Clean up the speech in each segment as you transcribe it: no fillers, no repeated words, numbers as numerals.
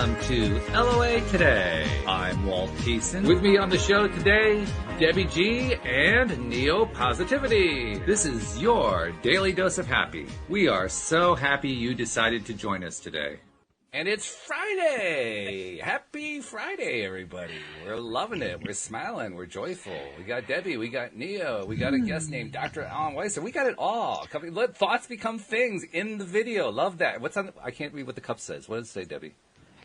welcome to LOA Today. I'm Walt Thiessen. With me on the show today, Debbie G and Neo Positivity. This is your daily dose of happy. We are so happy you decided to join us today. And it's Friday! Happy Friday, everybody. We're loving it. We're smiling. We're joyful. We got Debbie. We got Neo. We got a guest named Dr. Alan Weisser. We got it all. Let thoughts become things in the video. Love that. What's on I can't read what the cup says. What does it say, Debbie?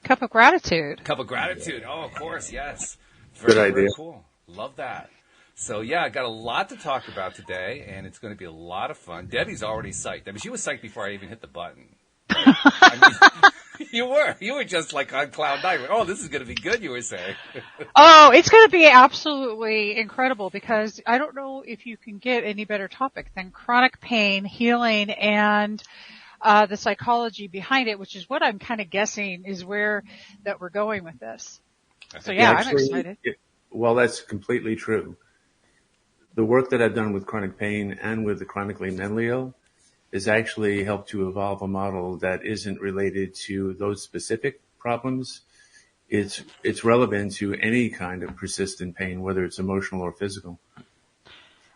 Cup of gratitude. Cup of gratitude. Oh, of course. Yes. Good idea. Very cool. Love that. So, yeah, I got a lot to talk about today, and it's going to be a lot of fun. Debbie's already psyched. I mean, she was psyched before I even hit the button. Right? I mean, You were just like on cloud nine. Oh, this is going to be good, you were saying. Oh, it's going to be absolutely incredible because I don't know if you can get any better topic than chronic pain, healing, and the psychology behind it, which is what I'm kind of guessing is where that we're going with this. So yeah, actually, I'm excited. Well, that's completely true. The work that I've done with chronic pain and with the chronically mentally ill has actually helped to evolve a model that isn't related to those specific problems. It's relevant to any kind of persistent pain, whether it's emotional or physical.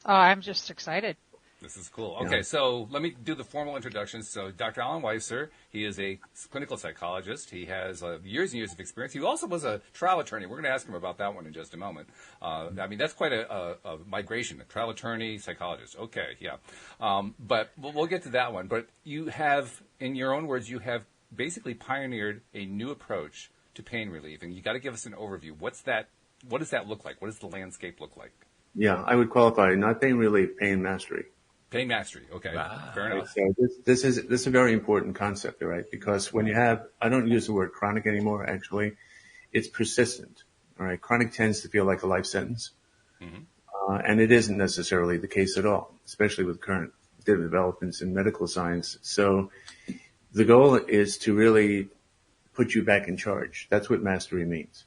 Oh, I'm just excited. This is cool. Okay, so let me do the formal introduction. So Dr. Alan Weisser, he is a clinical psychologist. He has years and years of experience. He also was a trial attorney. We're going to ask him about that one in just a moment. I mean, that's quite a migration, a trial attorney, psychologist. Okay, yeah. But we'll get to that one. But you have, in your own words, you have basically pioneered a new approach to pain relief. And you got to give us an overview. What does that look like? What does the landscape look like? Yeah, I would qualify not pain relief, pain mastery. Pain mastery. Okay. Fair enough. So this is a very important concept, right? Because when you have, I don't use the word chronic anymore, actually. It's persistent. All right. Chronic tends to feel like a life sentence. Mm-hmm. And it isn't necessarily the case at all, especially with current developments in medical science. So the goal is to really put you back in charge. That's what mastery means.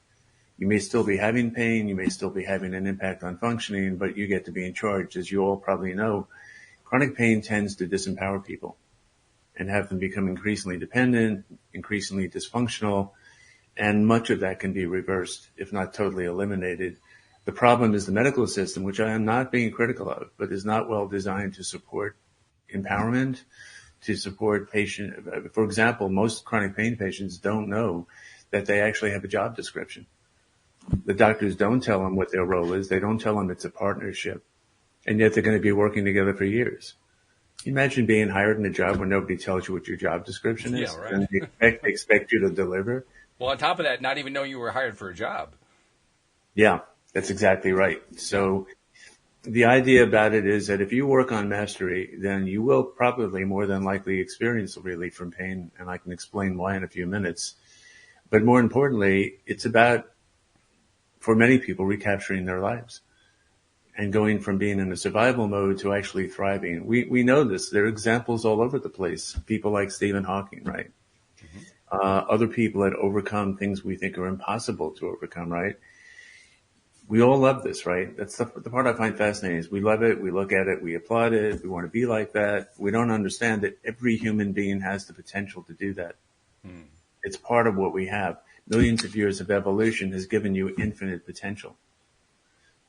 You may still be having pain. You may still be having an impact on functioning, but you get to be in charge. As you all probably know, chronic pain tends to disempower people and have them become increasingly dependent, increasingly dysfunctional, and much of that can be reversed, if not totally eliminated. The problem is the medical system, which I am not being critical of, but is not well designed to support empowerment, to support patient. For example, most chronic pain patients don't know that they actually have a job description. The doctors don't tell them what their role is. They don't tell them it's a partnership. And yet they're going to be working together for years. Imagine being hired in a job where nobody tells you what your job description is. Yeah, right. And they expect you to deliver. Well, on top of that, not even know you were hired for a job. Yeah, that's exactly right. So the idea about it is that if you work on mastery, then you will probably more than likely experience relief from pain. And I can explain why in a few minutes. But more importantly, it's about, for many people, recapturing their lives and going from being in a survival mode to actually thriving. We know this. There are examples all over the place. People like Stephen Hawking, right? Mm-hmm. Other people that overcome things we think are impossible to overcome, right? We all love this, right? That's the part I find fascinating is we love it, we look at it, we applaud it, we want to be like that. We don't understand that every human being has the potential to do that. Mm. It's part of what we have. Millions of years of evolution has given you infinite potential.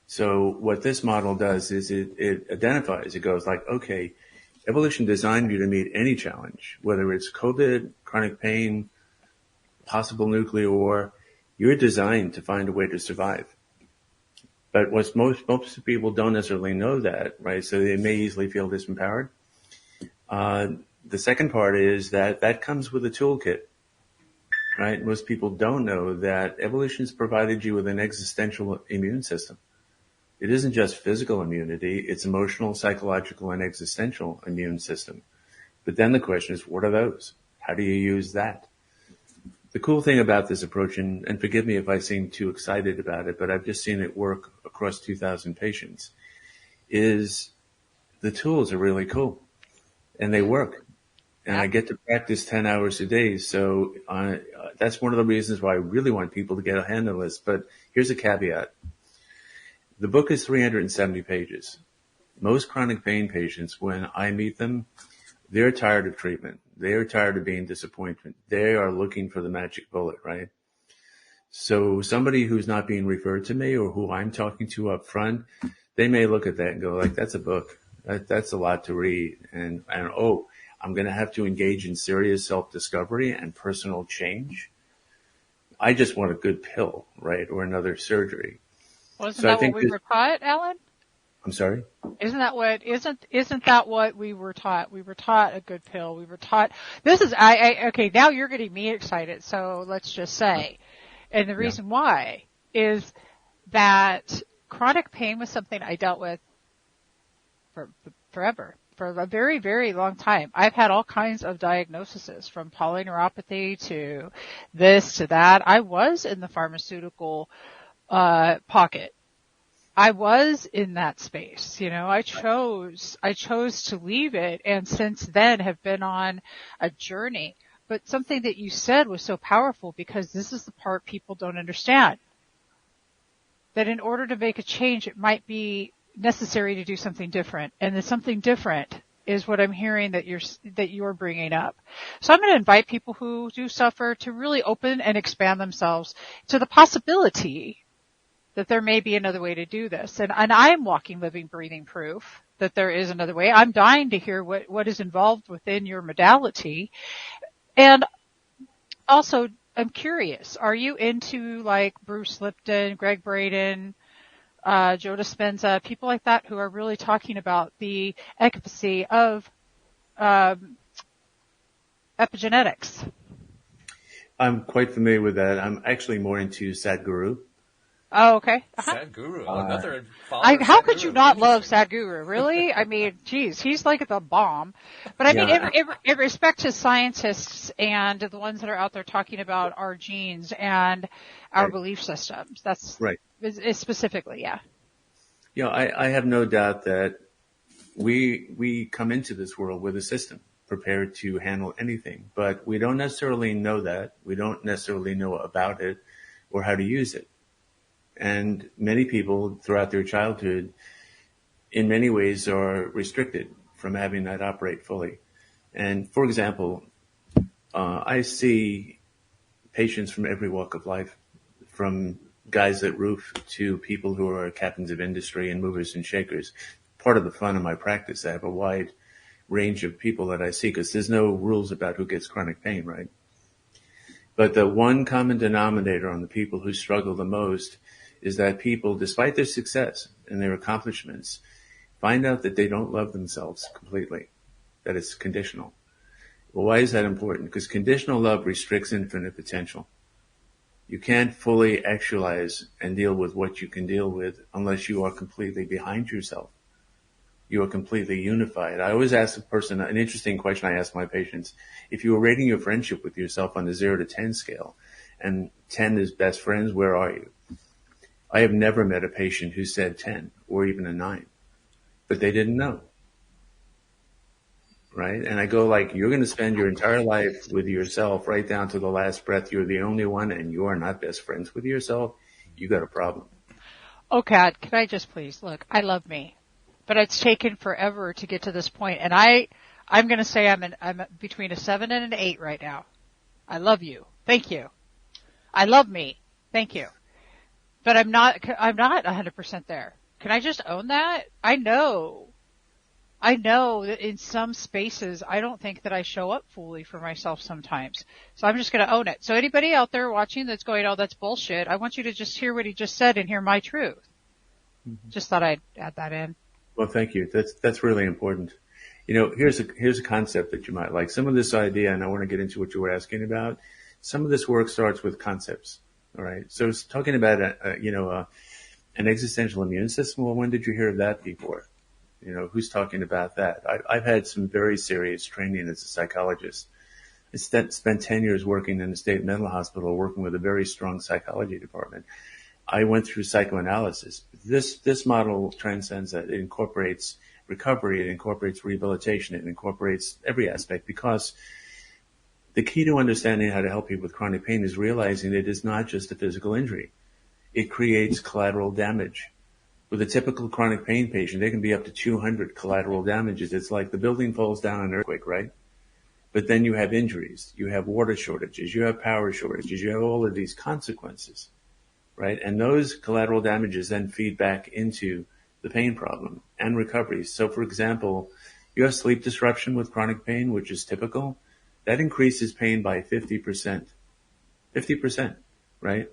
So what this model does is it identifies, it goes like, okay, evolution designed you to meet any challenge, whether it's COVID, chronic pain, possible nuclear war, you're designed to find a way to survive. But what most people don't necessarily know that, right? So they may easily feel disempowered. The second part is that comes with a toolkit, right? Most people don't know that evolution has provided you with an existential immune system. It isn't just physical immunity, it's emotional, psychological, and existential immune system. But then the question is, what are those? How do you use that? The cool thing about this approach, and forgive me if I seem too excited about it, but I've just seen it work across 2,000 patients, is the tools are really cool and they work. And I get to practice 10 hours a day. So that's one of the reasons why I really want people to get a hand on this. But here's a caveat. The book is 370 pages. Most chronic pain patients, when I meet them, they're tired of treatment. They are tired of being disappointed. They are looking for the magic bullet, right? So somebody who's not being referred to me or who I'm talking to up front, they may look at that and go like, that's a book. That's a lot to read. And oh, I'm going to have to engage in serious self-discovery and personal change. I just want a good pill, right? Or another surgery. Well, isn't that what we were taught, Alan? I'm sorry? Isn't that what we were taught? We were taught a good pill. We were taught, okay, now you're getting me excited. So let's just say, and the reason why is that chronic pain was something I dealt with forever, for a very, very long time. I've had all kinds of diagnoses, from polyneuropathy to this to that. I was in the pharmaceutical pocket. I was in that space, I chose to leave it, and since then have been on a journey. But something that you said was so powerful, because this is the part people don't understand. That in order to make a change, it might be necessary to do something different. And the something different is what I'm hearing that you're bringing up. So I'm going to invite people who do suffer to really open and expand themselves to the possibility that there may be another way to do this. And I'm walking, living, breathing proof that there is another way. I'm dying to hear what is involved within your modality. And also, I'm curious, are you into like Bruce Lipton, Greg Braden, Joe Dispenza, people like that who are really talking about the efficacy of epigenetics? I'm quite familiar with that. I'm actually more into Sadhguru. Oh, okay. Sadhguru, another follower. How could you not love Sadhguru? Really? I mean, geez, he's like the bomb. But I mean, in respect to scientists and the ones that are out there talking about our genes and our belief systems, that's right. Is specifically, yeah. I have no doubt that we come into this world with a system prepared to handle anything, but we don't necessarily know that. We don't necessarily know about it or how to use it. And many people throughout their childhood, in many ways, are restricted from having that operate fully. And for example, I see patients from every walk of life, from guys at roof to people who are captains of industry and movers and shakers. Part of the fun of my practice, I have a wide range of people that I see, because there's no rules about who gets chronic pain, right? But the one common denominator on the people who struggle the most is that people, despite their success and their accomplishments, find out that they don't love themselves completely, that it's conditional. Well, why is that important? Because conditional love restricts infinite potential. You can't fully actualize and deal with what you can deal with unless you are completely behind yourself. You are completely unified. I always ask a person, an interesting question I ask my patients, if you were rating your friendship with yourself on the 0 to 10 scale, and 10 is best friends, where are you? I have never met a patient who said 10 or even a 9, but they didn't know. Right? And I go like, you're going to spend your entire life with yourself right down to the last breath. You're the only one, and you are not best friends with yourself. You got a problem. Oh, Kat, can I just please, look, I love me, but it's taken forever to get to this point. And I'm going to say I'm between a 7 and an 8 right now. I love you. Thank you. I love me. Thank you. But I'm not 100% there. Can I just own that? I know that in some spaces, I don't think that I show up fully for myself sometimes. So I'm just going to own it. So anybody out there watching that's going, oh, that's bullshit, I want you to just hear what he just said and hear my truth. Mm-hmm. Just thought I'd add that in. Well, thank you. That's really important. Here's a concept that you might like. Some of this idea, and I want to get into what you were asking about, some of this work starts with concepts. All right. So it's talking about, an existential immune system. Well, when did you hear of that before? Who's talking about that? I've had some very serious training as a psychologist. I spent 10 years working in a state mental hospital, working with a very strong psychology department. I went through psychoanalysis. This model transcends that. It incorporates recovery. It incorporates rehabilitation. It incorporates every aspect, because the key to understanding how to help people with chronic pain is realizing it is not just a physical injury. It creates collateral damage. With a typical chronic pain patient, there can be up to 200 collateral damages. It's like the building falls down in an earthquake, right? But then you have injuries, you have water shortages, you have power shortages, you have all of these consequences, right? And those collateral damages then feed back into the pain problem and recovery. So for example, you have sleep disruption with chronic pain, which is typical. That increases pain by 50%. 50%, right?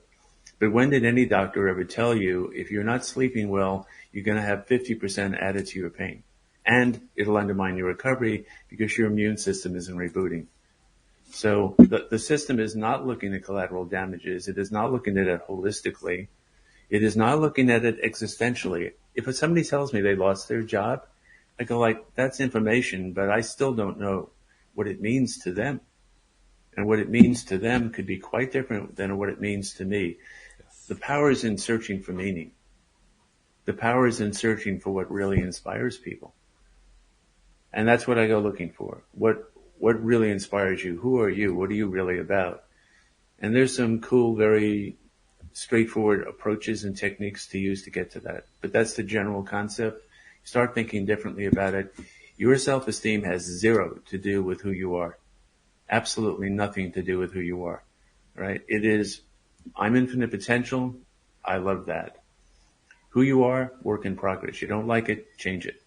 But when did any doctor ever tell you if you're not sleeping well, you're going to have 50% added to your pain? And it'll undermine your recovery because your immune system isn't rebooting. So the system is not looking at collateral damages. It is not looking at it holistically. It is not looking at it existentially. If somebody tells me they lost their job, I go like, that's information, but I still don't know what it means to them. And what it means to them could be quite different than what it means to me. Yes. The power is in searching for meaning. The power is in searching for what really inspires people. And that's what I go looking for. What really inspires you? Who are you? What are you really about? And there's some cool, very straightforward approaches and techniques to use to get to that. But that's the general concept. Start thinking differently about it. Your self-esteem has zero to do with who you are. Absolutely nothing to do with who you are, right? It is, I'm infinite potential. I love that. Who you are, work in progress. You don't like it, change it.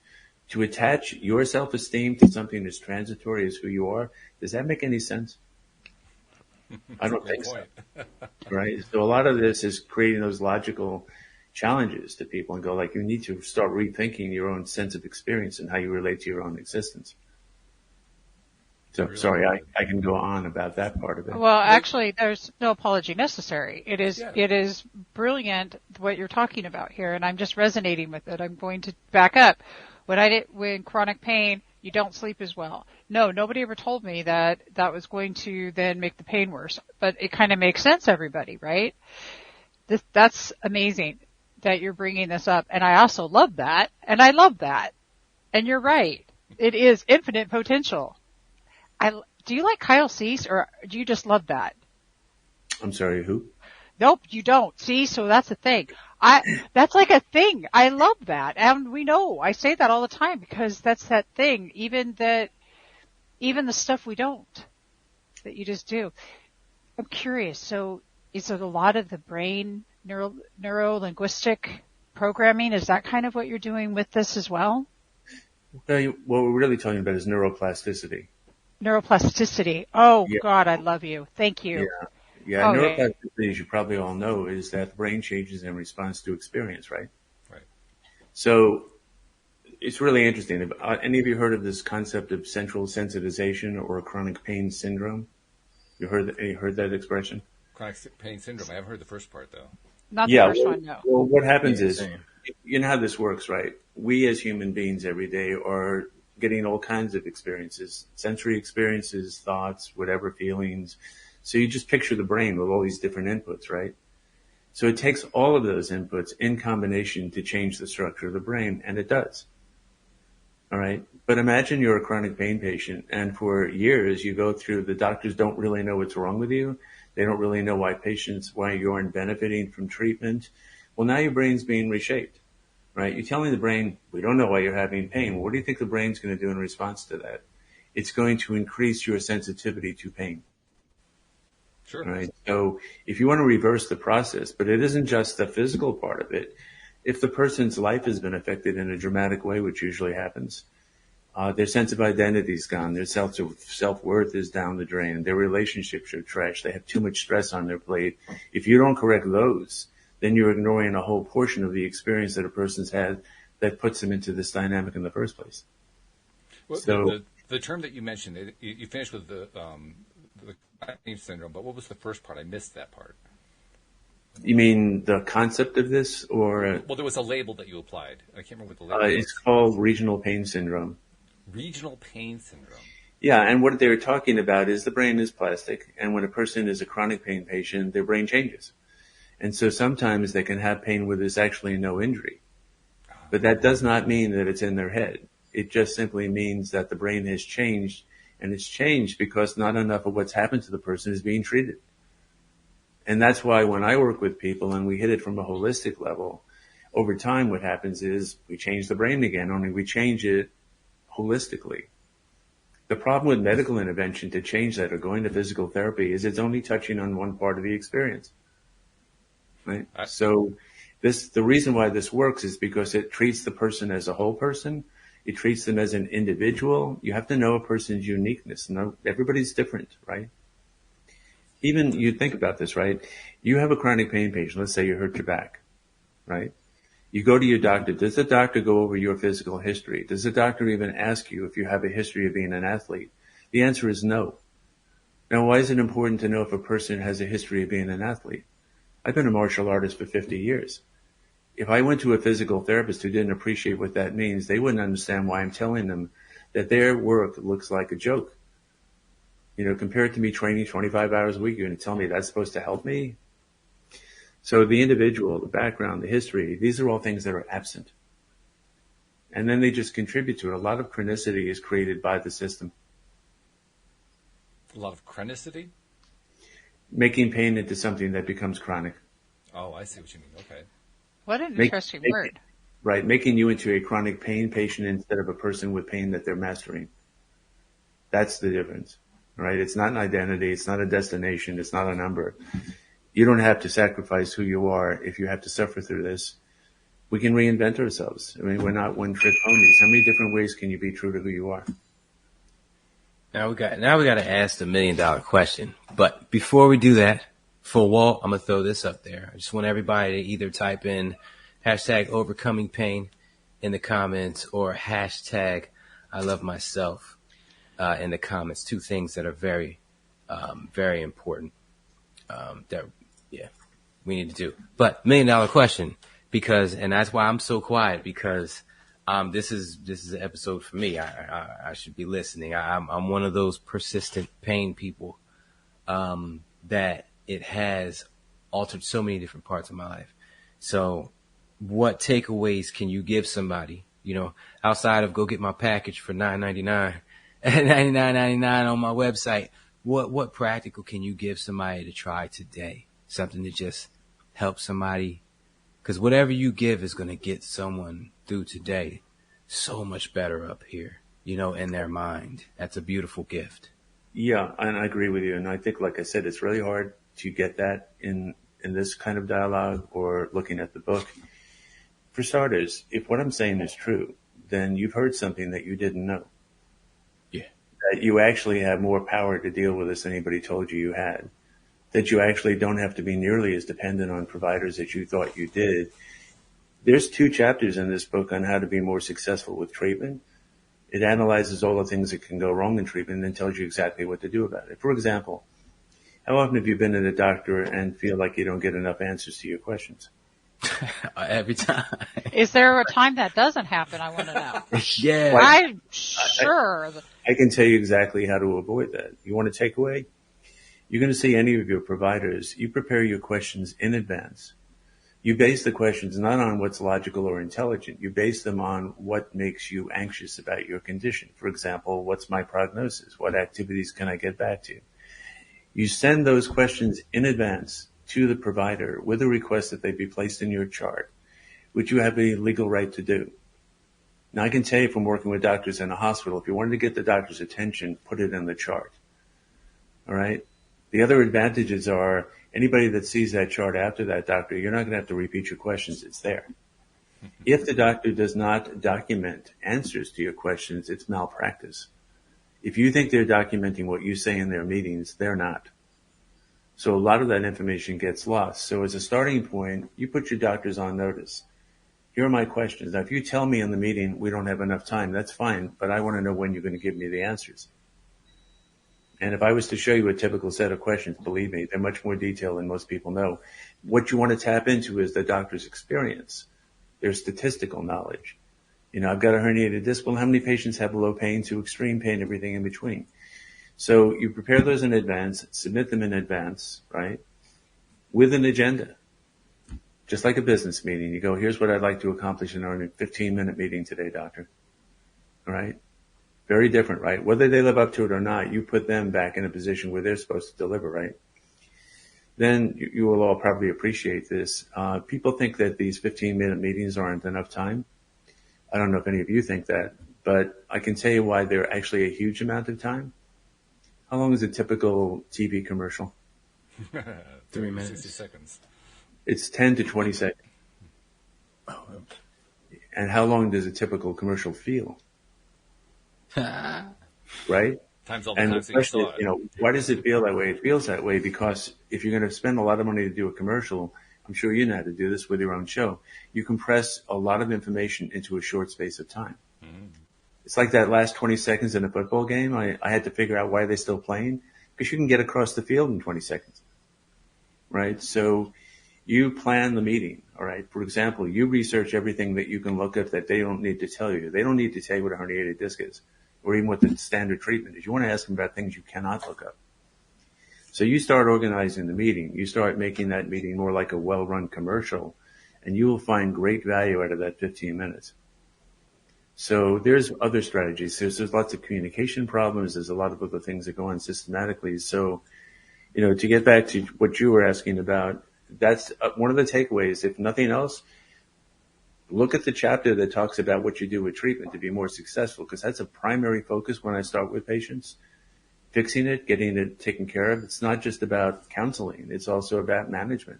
To attach your self-esteem to something as transitory as who you are, does that make any sense? I don't think so. Right? So a lot of this is creating those logical challenges to people and go like, you need to start rethinking your own sense of experience and how you relate to your own existence. So sorry, I can go on about that part of it. Well, actually, there's no apology necessary. It is brilliant what you're talking about here, and I'm just resonating with it. I'm going to back up. When chronic pain, you don't sleep as well. No, nobody ever told me that was going to then make the pain worse. But it kind of makes sense, everybody, right? That's amazing that you're bringing this up, and I also love that, and I love that. And you're right. It is infinite potential. Do you like Kyle Cease, or do you just love that? I'm sorry, who? Nope, you don't. See, so that's the thing. That's like a thing. I love that. And we know, I say that all the time because that's that thing. Even the stuff we don't, that you just do. I'm curious. So is it a lot of the brain neuro-linguistic programming? Is that kind of what you're doing with this as well? What we're really talking about is neuroplasticity. Neuroplasticity. Oh, yeah. God, I love you. Thank you. Yeah. Neuroplasticity, as you probably all know, is that the brain changes in response to experience, right? Right. So it's really interesting. Have any of you heard of this concept of central sensitization or chronic pain syndrome? You heard that expression? Chronic pain syndrome. I haven't heard the first part, though. Not the first one, no. Well, what happens is, you know how this works, right? We as human beings every day are getting all kinds of experiences, sensory experiences, thoughts, whatever, feelings. So you just picture the brain with all these different inputs, right? So it takes all of those inputs in combination to change the structure of the brain, and it does. All right. But imagine you're a chronic pain patient, and for years you go through, the doctors don't really know what's wrong with you. They don't really know why you aren't benefiting from treatment. Well, now your brain's being reshaped, right? You're telling the brain, we don't know why you're having pain. Well, what do you think the brain's going to do in response to that? It's going to increase your sensitivity to pain. Sure. Right. So if you want to reverse the process, but it isn't just the physical part of it. If the person's life has been affected in a dramatic way, which usually happens, their sense of identity is gone. Their self-worth is down the drain. Their relationships are trash. They have too much stress on their plate. If you don't correct those, then you're ignoring a whole portion of the experience that a person's had that puts them into this dynamic in the first place. Well, so the term that you mentioned, you finished with the pain syndrome, but what was the first part? I missed that part. You mean the concept of this, or? Well, there was a label that you applied. I can't remember what the label was. It's called regional pain syndrome. Regional pain syndrome. Yeah, and what they were talking about is the brain is plastic, and when a person is a chronic pain patient, their brain changes. And so sometimes they can have pain where there's actually no injury. But that does not mean that it's in their head. It just simply means that the brain has changed, and it's changed because not enough of what's happened to the person is being treated. And that's why when I work with people and we hit it from a holistic level, over time what happens is we change the brain again, only we change it holistically. The problem with medical intervention to change that or going to physical therapy is it's only touching on one part of the experience, right? So the reason why this works is because it treats the person as a whole person. It treats them as an individual. You have to know a person's uniqueness. No, everybody's different, right? Even you think about this, right? You have a chronic pain patient. Let's say you hurt your back, right? You go to your doctor. Does the doctor go over your physical history? Does the doctor even ask you if you have a history of being an athlete? The answer is no. Now, why is it important to know if a person has a history of being an athlete? I've been a martial artist for 50 years. If I went to a physical therapist who didn't appreciate what that means, they wouldn't understand why I'm telling them that their work looks like a joke. You know, compared to me training 25 hours a week, you're going to tell me that's supposed to help me? So the individual, the background, the history, these are all things that are absent. And then they just contribute to it. A lot of chronicity is created by the system. A lot of chronicity? Making pain into something that becomes chronic. Oh, I see what you mean. Okay. What an interesting word. Right, making you into a chronic pain patient instead of a person with pain that they're mastering. That's the difference, right? It's not an identity. It's not a destination. It's not a number. You don't have to sacrifice who you are if you have to suffer through this. We can reinvent ourselves. I mean, we're not one-trick ponies. How many different ways can you be true to who you are? Now we got to ask the $1 million question. But before we do that, for Walt, I'm going to throw this up there. I just want everybody to either type in hashtag overcoming pain in the comments or hashtag I love myself in the comments. Two things that are very, very important that, we need to do. But $1 million question, because, and that's why I'm so quiet, because this is an episode for me. I should be listening. I'm one of those persistent pain people that it has altered so many different parts of my life. So what takeaways can you give somebody, you know, outside of go get my package for $9.99 and $99.99 on my website? What practical can you give somebody to try today? Something to just help somebody, because whatever you give is going to get someone through today so much better up here, you know, in their mind. That's a beautiful gift. Yeah, and I agree with you. And I think, like I said, it's really hard to get that in this kind of dialogue or looking at the book. For starters, if what I'm saying is true, then you've heard something that you didn't know. Yeah. That you actually have more power to deal with this than anybody told you had. That you actually don't have to be nearly as dependent on providers as you thought you did. There's 2 chapters in this book on how to be more successful with treatment. It analyzes all the things that can go wrong in treatment and then tells you exactly what to do about it. For example, how often have you been at a doctor and feel like you don't get enough answers to your questions? Every time. Is there a time that doesn't happen? I want to know. Yeah. I'm sure. I can tell you exactly how to avoid that. You want a takeaway? You're going to see any of your providers. You prepare your questions in advance. You base the questions not on what's logical or intelligent. You base them on what makes you anxious about your condition. For example, what's my prognosis? What activities can I get back to? You send those questions in advance to the provider with a request that they be placed in your chart, which you have a legal right to do. Now, I can tell you from working with doctors in a hospital, if you wanted to get the doctor's attention, put it in the chart. All right? The other advantages are anybody that sees that chart after that doctor, you're not going to have to repeat your questions. It's there. If the doctor does not document answers to your questions, it's malpractice. If you think they're documenting what you say in their meetings, they're not. So a lot of that information gets lost. So as a starting point, you put your doctors on notice. Here are my questions. Now, if you tell me in the meeting we don't have enough time, that's fine, but I want to know when you're going to give me the answers. And if I was to show you a typical set of questions, believe me, they're much more detailed than most people know. What you want to tap into is the doctor's experience, their statistical knowledge. You know, I've got a herniated disc. Well, how many patients have low pain to extreme pain, everything in between? So you prepare those in advance, submit them in advance, right, with an agenda. Just like a business meeting. You go, here's what I'd like to accomplish in our 15-minute meeting today, doctor. All right? Very different, right? Whether they live up to it or not, you put them back in a position where they're supposed to deliver, right? Then you will all probably appreciate this. People think that these 15-minute meetings aren't enough time. I don't know if any of you think that, but I can tell you why they're actually a huge amount of time. How long is a typical TV commercial? 3 minutes. 60 seconds. It's 10 to 20 seconds. Oh. And how long does a typical commercial feel? Right? Times all the And the times that you question saw is, it. why does it feel that way? It feels that way because if you're going to spend a lot of money to do a commercial, I'm sure you know how to do this with your own show, you compress a lot of information into a short space of time. Mm. It's like that last 20 seconds in a football game. I had to figure out why they're still playing because you can get across the field in 20 seconds, right? So you plan the meeting, all right? For example, you research everything that you can look up that they don't need to tell you. They don't need to tell you what a herniated disc is or even what the standard treatment is. You want to ask them about things you cannot look up. So you start organizing the meeting. You start making that meeting more like a well-run commercial, and you will find great value out of that 15 minutes. So there's other strategies. There's lots of communication problems. There's a lot of other things that go on systematically. So, to get back to what you were asking about, that's one of the takeaways. If nothing else, look at the chapter that talks about what you do with treatment to be more successful, because that's a primary focus when I start with patients. Fixing it, getting it taken care of. It's not just about counseling. It's also about management.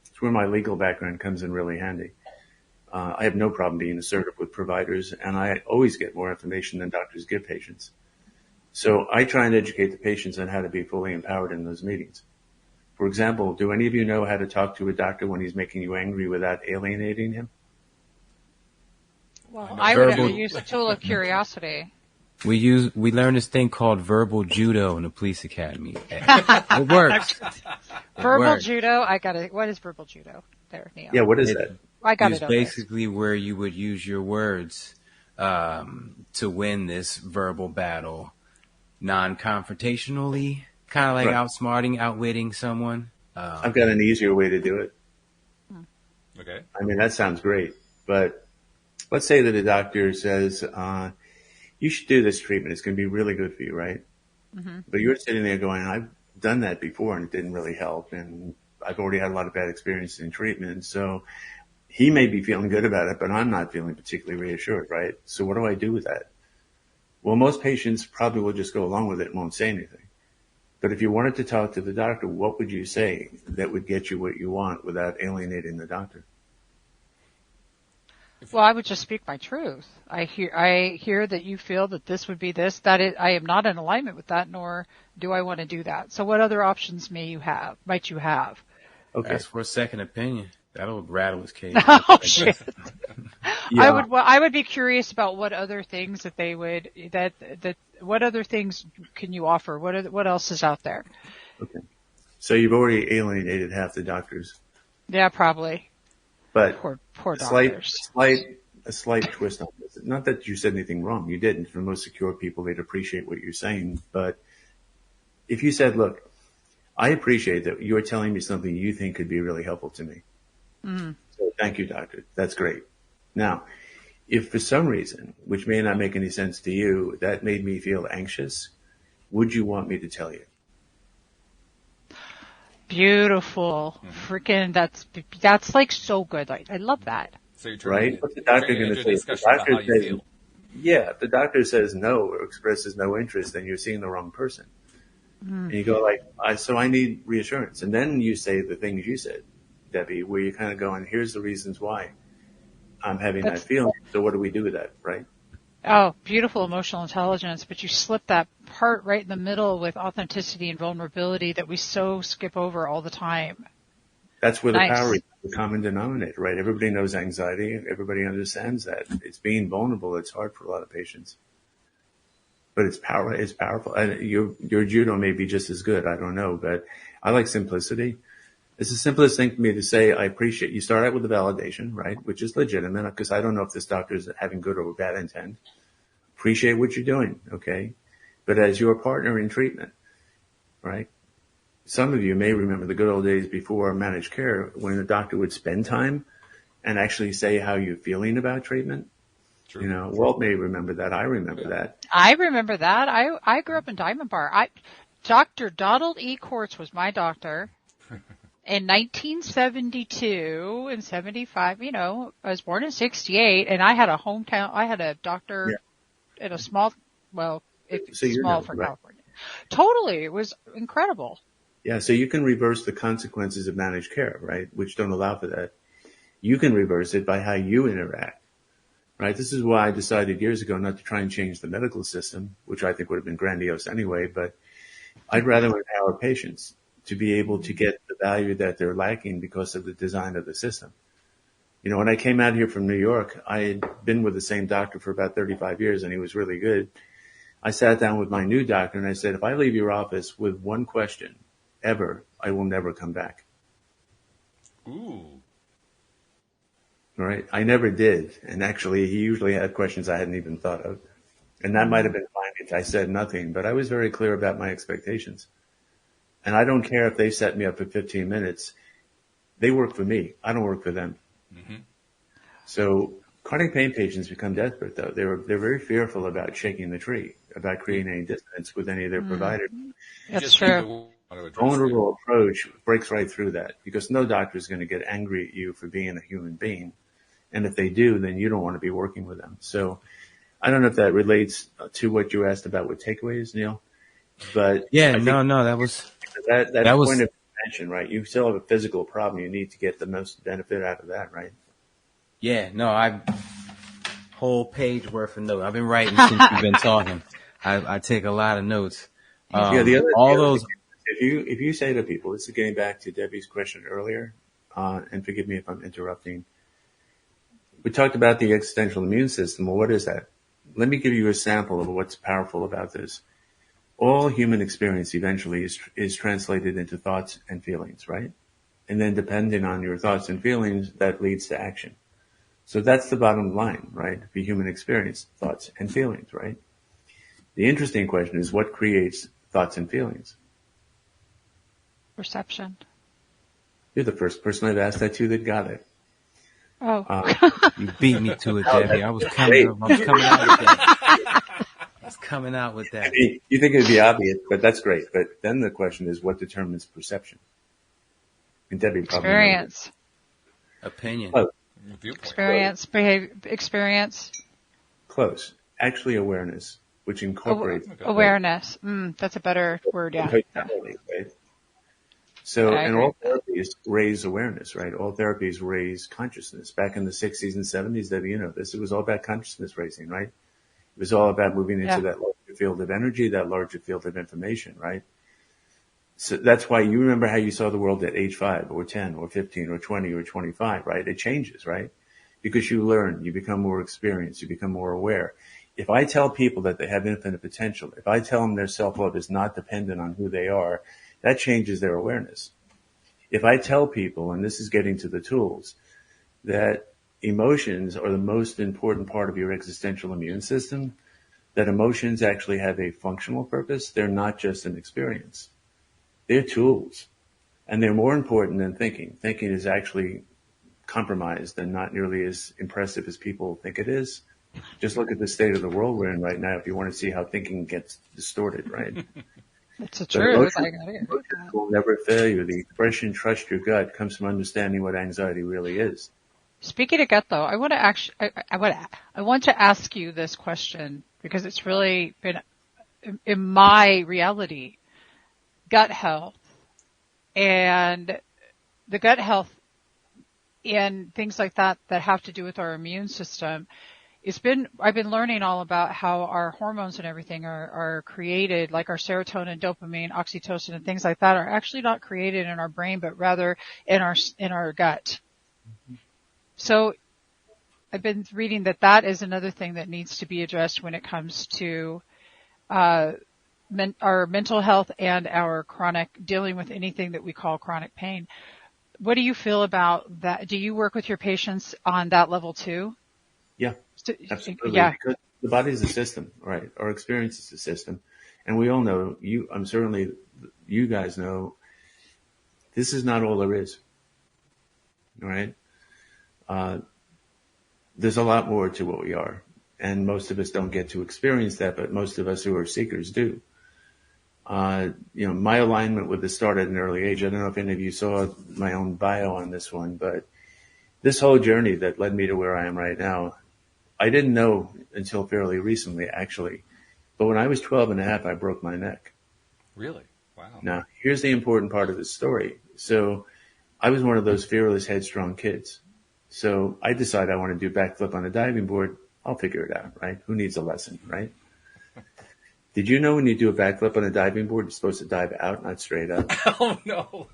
It's where my legal background comes in really handy. I have no problem being assertive with providers, and I always get more information than doctors give patients. So I try and educate the patients on how to be fully empowered in those meetings. For example, do any of you know how to talk to a doctor when he's making you angry without alienating him? Well, I would use a tool of curiosity. We learned this thing called verbal judo in the police academy. It works. Verbal judo. What is verbal judo? There, Neil. Yeah, what is that? I got it. It's basically where you would use your words to win this verbal battle, non-confrontationally, kind of like outsmarting, outwitting someone. I've got an easier way to do it. Okay. I mean, that sounds great, but let's say that a doctor says, you should do this treatment. It's going to be really good for you, right? Mm-hmm. But you're sitting there going, I've done that before and it didn't really help. And I've already had a lot of bad experiences in treatment. So he may be feeling good about it, but I'm not feeling particularly reassured, right? So what do I do with that? Well, most patients probably will just go along with it and won't say anything. But if you wanted to talk to the doctor, what would you say that would get you what you want without alienating the doctor? Well, I would just speak my truth. I hear that you feel that this would be this. I am not in alignment with that, nor do I want to do that. So what other options might you have? Okay. Ask for a second opinion. That'll rattle his cage. Oh shit. Yeah. I would be curious about what other things that they would, what other things can you offer? What else is out there? Okay. So you've already alienated half the doctors. Yeah, probably. But poor doctors. A slight twist on this. Not that you said anything wrong. You didn't. For most secure people, they'd appreciate what you're saying. But if you said, look, I appreciate that you're telling me something you think could be really helpful to me. Mm. So thank you, doctor. That's great. Now, if for some reason, which may not make any sense to you, that made me feel anxious, would you want me to tell you? Beautiful. Freaking, that's like so good. I love that. So you're right? What's the doctor going to say? If the doctor says no or expresses no interest, then you're seeing the wrong person. Mm. And you go so I need reassurance. And then you say the things you said, Debbie, where you kind of go, and here's the reasons why I'm having that feeling. So what do we do with that, right? Oh, beautiful emotional intelligence, but you slip that part right in the middle with authenticity and vulnerability that we so skip over all the time. That's where the power is, the common denominator, right? Everybody knows anxiety. Everybody understands that. It's being vulnerable. It's hard for a lot of patients. But it's powerful. And your judo may be just as good. I don't know, but I like simplicity. It's the simplest thing for me to say, I appreciate you. Start out with the validation, right? Which is legitimate because I don't know if this doctor is having good or bad intent. Appreciate what you're doing, okay? But as your partner in treatment, right? Some of you may remember the good old days before managed care when the doctor would spend time and actually say how you're feeling about treatment. True. Walt may remember that. I remember that. I remember that. I grew up in Diamond Bar. Dr. Donald E. Quartz was my doctor. In 1972 and 75, I was born in 68, and I had a doctor in a small, well, it's So you're small not for right. California. Totally. It was incredible. Yeah, so you can reverse the consequences of managed care, right? Which don't allow for that. You can reverse it by how you interact, right? This is why I decided years ago not to try and change the medical system, which I think would have been grandiose anyway, but I'd rather empower patients to be able to get the value that they're lacking because of the design of the system. You know, when I came out here from New York, I had been with the same doctor for about 35 years and he was really good. I sat down with my new doctor and I said, if I leave your office with one question ever, I will never come back. Ooh. Right? I never did. And actually, he usually had questions I hadn't even thought of. And that might have been fine if I said nothing, but I was very clear about my expectations. And I don't care if they set me up for 15 minutes. They work for me. I don't work for them. Mm-hmm. So chronic pain patients become desperate, though. They're very fearful about shaking the tree, about creating any dissonance with any of their providers. That's true. Vulnerable approach breaks right through that because no doctor is going to get angry at you for being a human being. And if they do, then you don't want to be working with them. So I don't know if that relates to what you asked about with takeaways, Neil, but Yeah, no, that was point of prevention, right? You still have a physical problem. You need to get the most benefit out of that, right? Yeah, no, whole page worth of notes. I've been writing since we've been talking. I take a lot of notes. The other thing, if you say to people, this is getting back to Debbie's question earlier, and forgive me if I'm interrupting. We talked about the existential immune system. Well, what is that? Let me give you a sample of what's powerful about this. All human experience eventually is translated into thoughts and feelings, right? And then depending on your thoughts and feelings, that leads to action. So that's the bottom line, right? For human experience, thoughts and feelings, right? The interesting question is what creates thoughts and feelings? Perception. You're the first person I've asked that to that got it. Oh. You beat me to it, Debbie. I was coming out with that. I was coming out with that. You think it'd be obvious, but that's great. But then the question is what determines perception? And Debbie probably Experience. Opinion. Close. Experience. Experience. Close. Actually awareness, which incorporates awareness. That's a better word, yeah. Right? So, and all therapies raise awareness, right? All therapies raise consciousness. Back in the 60s and 70s, Debbie, you know this, it was all about consciousness raising, right? It was all about moving into that larger field of energy, that larger field of information, right? So that's why you remember how you saw the world at age 5 or 10 or 15 or 20 or 25, right? It changes, right? Because you learn, you become more experienced, you become more aware. If I tell people that they have infinite potential, if I tell them their self-love is not dependent on who they are, that changes their awareness. If I tell people, and this is getting to the tools, that emotions are the most important part of your existential immune system, that emotions actually have a functional purpose, they're not just an experience. They're tools. And they're more important than thinking. Thinking is actually compromised and not nearly as impressive as people think it is. Just look at the state of the world we're in right now if you want to see how thinking gets distorted, right? It's the truth. Emotions will never fail you. The expression "trust your gut" comes from understanding what anxiety really is. Speaking of gut, though, I want to ask you this question because it's really been in my reality, gut health and the gut health and things like that have to do with our immune system. I've been learning all about how our hormones and everything are created, like our serotonin, dopamine, oxytocin, and things like that are actually not created in our brain, but rather in our gut. Mm-hmm. So I've been reading that is another thing that needs to be addressed when it comes to, our mental health and our dealing with anything that we call chronic pain. What do you feel about that? Do you work with your patients on that level too? Yeah, absolutely. Yeah. Because the body is a system, right? Our experience is a system. And we all know, certainly you guys know, this is not all there is, right? There's a lot more to what we are. And most of us don't get to experience that, but most of us who are seekers do. My alignment with this started at an early age. I don't know if any of you saw my own bio on this one, but this whole journey that led me to where I am right now, I didn't know until fairly recently, actually. But when I was 12 and a half, I broke my neck. Really? Wow. Now, here's the important part of the story. So I was one of those fearless, headstrong kids. So I decided I want to do backflip on a diving board. I'll figure it out, right? Who needs a lesson, right? Did you know when you do a backflip on a diving board, you're supposed to dive out, not straight up? Oh, no.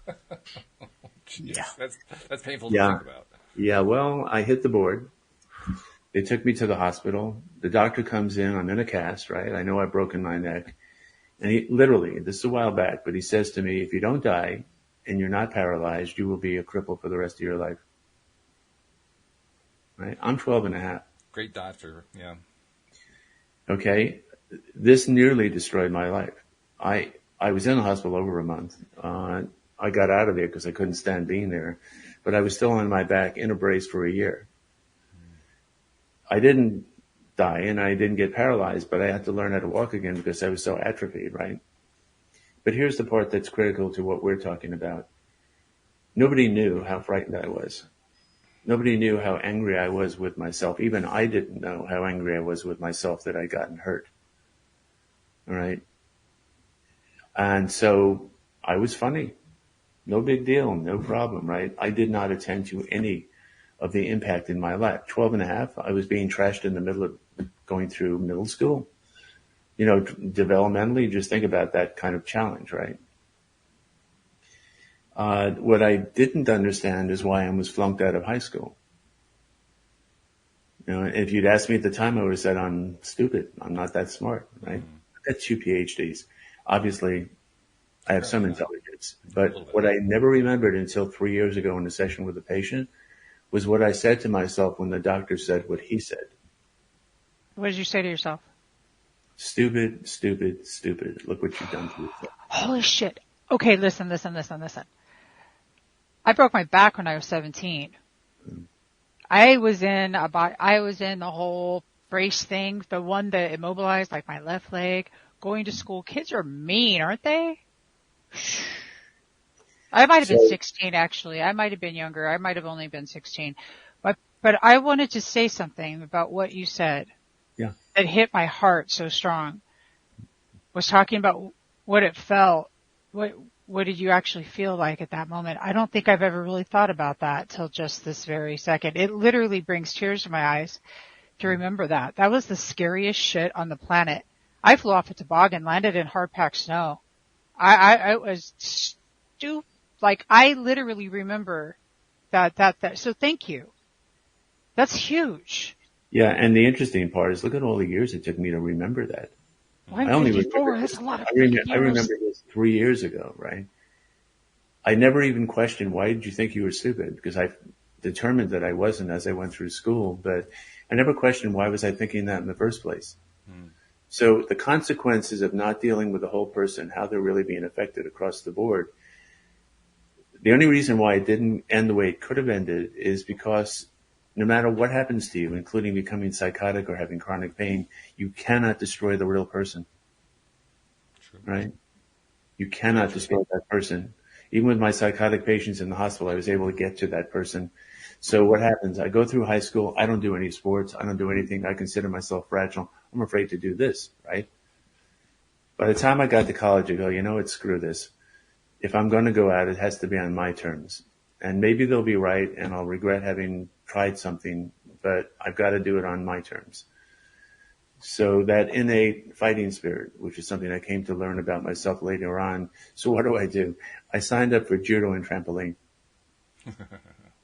Jeez, that's painful to think about. Yeah, well, I hit the board. They took me to the hospital. The doctor comes in. I'm in a cast, right? I know I've broken my neck. And he literally, this is a while back, but he says to me, if you don't die and you're not paralyzed, you will be a cripple for the rest of your life. Right? I'm 12 and a half. Great doctor, yeah. Okay. This nearly destroyed my life. I was in the hospital over a month. I got out of there because I couldn't stand being there, but I was still on my back in a brace for a year. I didn't die and I didn't get paralyzed, but I had to learn how to walk again because I was so atrophied, right? But here's the part that's critical to what we're talking about. Nobody knew how frightened I was. Nobody knew how angry I was with myself. Even I didn't know how angry I was with myself that I'd gotten hurt. All right. And so I was funny. No big deal. No problem, right? I did not attend to any of the impact in my life. 12 and a half, I was being trashed in the middle of going through middle school. You know, developmentally, just think about that kind of challenge, right? What I didn't understand is why I was flunked out of high school. You know, if you'd asked me at the time, I would have said, I'm stupid. I'm not that smart, right? I got 2 PhDs. Obviously, I have some intelligence. But what I never remembered until 3 years ago in a session with a patient was what I said to myself when the doctor said what he said. What did you say to yourself? Stupid, stupid, stupid. Look what you've done to yourself. Holy shit. Okay, listen. I broke my back when I was 17. I was in the whole brace thing, the one that immobilized like my left leg, going to school. Kids are mean, aren't they? I might have been 16 actually. I might have been younger. I might have only been 16. But I wanted to say something about what you said. Yeah. That hit my heart so strong. Was talking about what it felt. What did you actually feel like at that moment? I don't think I've ever really thought about that till just this very second. It literally brings tears to my eyes to remember that. That was the scariest shit on the planet. I flew off a toboggan, landed in hard-packed snow. I was like, I literally remember that. So thank you. That's huge. Yeah, and the interesting part is look at all the years it took me to remember that. Well, I'm 54. That's a lot of years. I remember this 3 years ago, right? I never even questioned, why did you think you were stupid? Because I determined that I wasn't as I went through school, but I never questioned why was I thinking that in the first place. So the consequences of not dealing with the whole person, how they're really being affected across the board. The only reason why it didn't end the way it could have ended is because no matter what happens to you, including becoming psychotic or having chronic pain, you cannot destroy the real person. True. Right? You cannot destroy that person. Even with my psychotic patients in the hospital, I was able to get to that person. So what happens? I go through high school. I don't do any sports. I don't do anything. I consider myself fragile. I'm afraid to do this, right? By the time I got to college, I go, you know what? Screw this. If I'm going to go out, it has to be on my terms. And maybe they'll be right and I'll regret having tried something, but I've got to do it on my terms. So that innate fighting spirit, which is something I came to learn about myself later on. So what do? I signed up for judo and trampoline.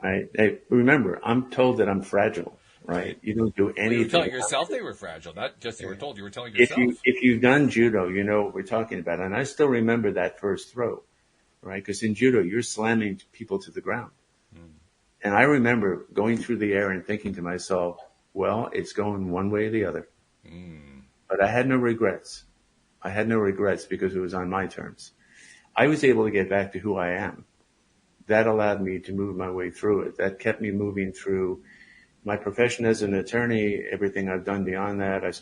Hey, remember, I'm told that I'm fragile, right? You don't do anything. You were telling yourself they were fragile, not just you were told. You were telling yourself. If you've done judo, you know what we're talking about. And I still remember that first throw, right? Because in judo, you're slamming people to the ground. And I remember going through the air and thinking to myself, well, it's going one way or the other. But I had no regrets. I had no regrets because it was on my terms. I was able to get back to who I am. That allowed me to move my way through it. That kept me moving through my profession as an attorney, everything I've done beyond that. I've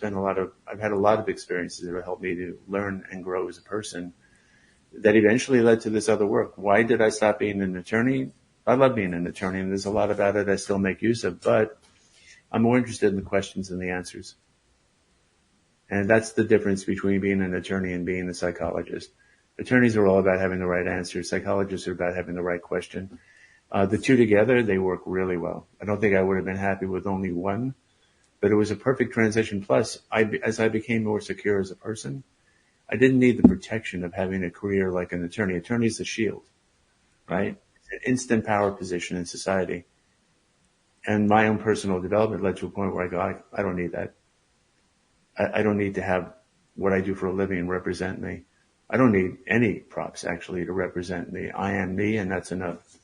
had a lot of experiences that have helped me to learn and grow as a person that eventually led to this other work. Why did I stop being an attorney? I love being an attorney, and there's a lot about it I still make use of, but I'm more interested in the questions than the answers. And that's the difference between being an attorney and being a psychologist. Attorneys are all about having the right answer. Psychologists are about having the right question. The two together, they work really well. I don't think I would have been happy with only one, but it was a perfect transition. Plus, as I became more secure as a person, I didn't need the protection of having a career like an attorney. Attorney's the shield, right? It's an instant power position in society. And my own personal development led to a point where I go, I don't need that. I don't need to have what I do for a living represent me. I don't need any props actually to represent me. I am me, and that's enough.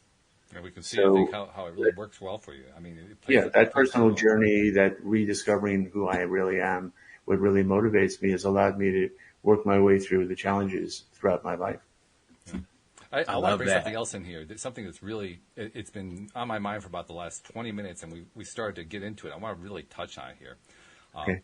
Yeah, we can see, I think, how it really works well for you. I mean, that personal journey, that rediscovering who I really am, what really motivates me has allowed me to work my way through the challenges throughout my life. Yeah. I want to bring something else in here. Something that's really, it's been on my mind for about the last 20 minutes, and we started to get into it. I want to really touch on it here. Okay.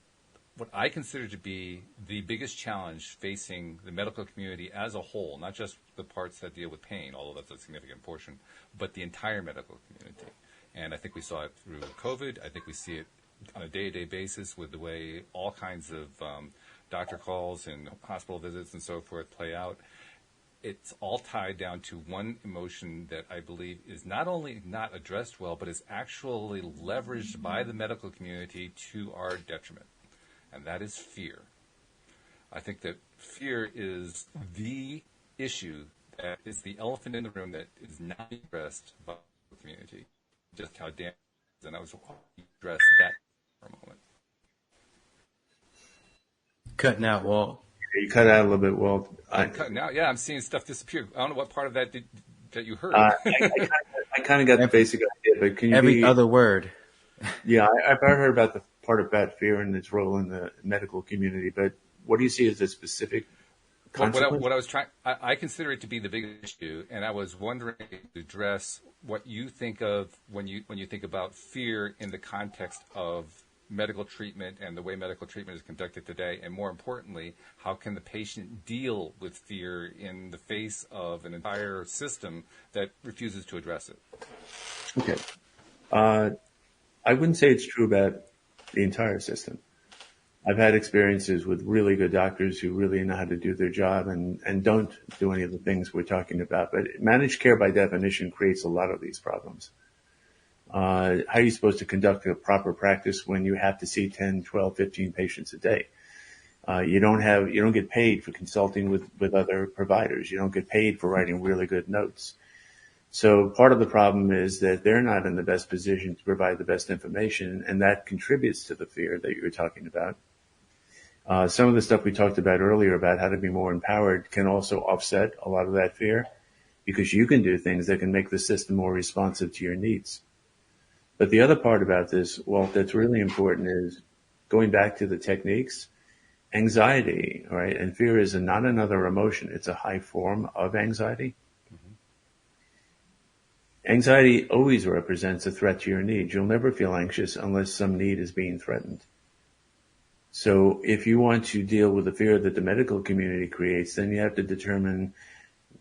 What I consider to be the biggest challenge facing the medical community as a whole, not just the parts that deal with pain, although that's a significant portion, but the entire medical community. And I think we saw it through COVID. I think we see it on a day-to-day basis with the way all kinds of doctor calls and hospital visits and so forth play out. It's all tied down to one emotion that I believe is not only not addressed well, but is actually leveraged by the medical community to our detriment. And that is fear. I think that fear is the issue that is the elephant in the room that is not addressed by the community. Just how damn, and I was hoping to address that for a moment. Cutting out, Walt. You cut out a little bit, Walt. I'm cutting out. Yeah, I'm seeing stuff disappear. I don't know what part of that that you heard. I kind of got the basic idea, but can you every other word? Yeah, I've heard about the part about fear and its role in the medical community, but what do you see as a specific consequence? What I was trying, I consider it to be the biggest issue, and I was wondering to address what you think of when you think about fear in the context of medical treatment and the way medical treatment is conducted today, and more importantly, how can the patient deal with fear in the face of an entire system that refuses to address it? Okay. I wouldn't say it's true about the entire system. I've had experiences with really good doctors who really know how to do their job and don't do any of the things we're talking about. But managed care by definition creates a lot of these problems. How are you supposed to conduct a proper practice when you have to see 10, 12, 15 patients a day? You don't get paid for consulting with other providers. You don't get paid for writing really good notes. So part of the problem is that they're not in the best position to provide the best information, and that contributes to the fear that you were talking about. Some of the stuff we talked about earlier about how to be more empowered can also offset a lot of that fear, because you can do things that can make the system more responsive to your needs. But the other part about this, Walt, that's really important is going back to the techniques. Anxiety, right, and fear is not another emotion. It's a high form of anxiety. Anxiety always represents a threat to your needs. You'll never feel anxious unless some need is being threatened. So if you want to deal with the fear that the medical community creates, then you have to determine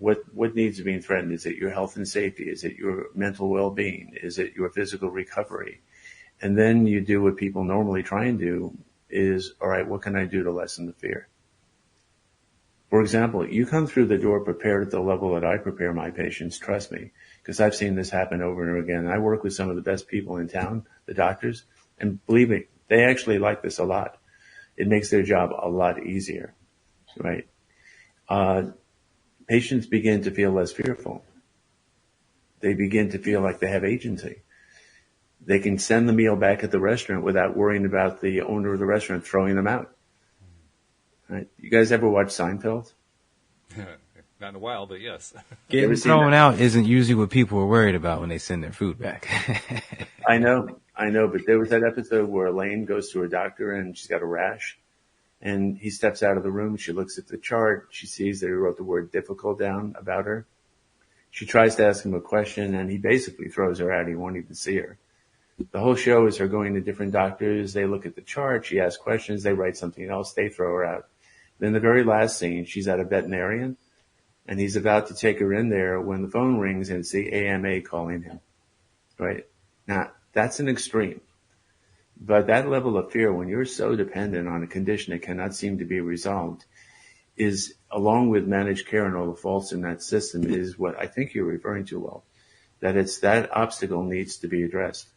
what needs are being threatened. Is it your health and safety? Is it your mental well-being? Is it your physical recovery? And then you do what people normally try and do is, all right, what can I do to lessen the fear? For example, you come through the door prepared at the level that I prepare my patients, trust me, because I've seen this happen over and over again. I work with some of the best people in town, the doctors, and believe me, they actually like this a lot. It makes their job a lot easier, right? Patients begin to feel less fearful. They begin to feel like they have agency. They can send the meal back at the restaurant without worrying about the owner of the restaurant throwing them out. Right? You guys ever watch Seinfeld? Not in a while, but yes. Getting thrown out isn't usually what people are worried about when they send their food back. I know, but there was that episode where Elaine goes to her doctor and she's got a rash, and he steps out of the room. She looks at the chart. She sees that he wrote the word difficult down about her. She tries to ask him a question, and he basically throws her out. He won't even see her. The whole show is her going to different doctors. They look at the chart. She asks questions. They write something else. They throw her out. Then the very last scene, she's at a veterinarian, and he's about to take her in there when the phone rings and it's the AMA calling him, right? Now, that's an extreme. But that level of fear, when you're so dependent on a condition that cannot seem to be resolved, is, along with managed care and all the faults in that system, is what I think you're referring to, Well, that it's that obstacle needs to be addressed.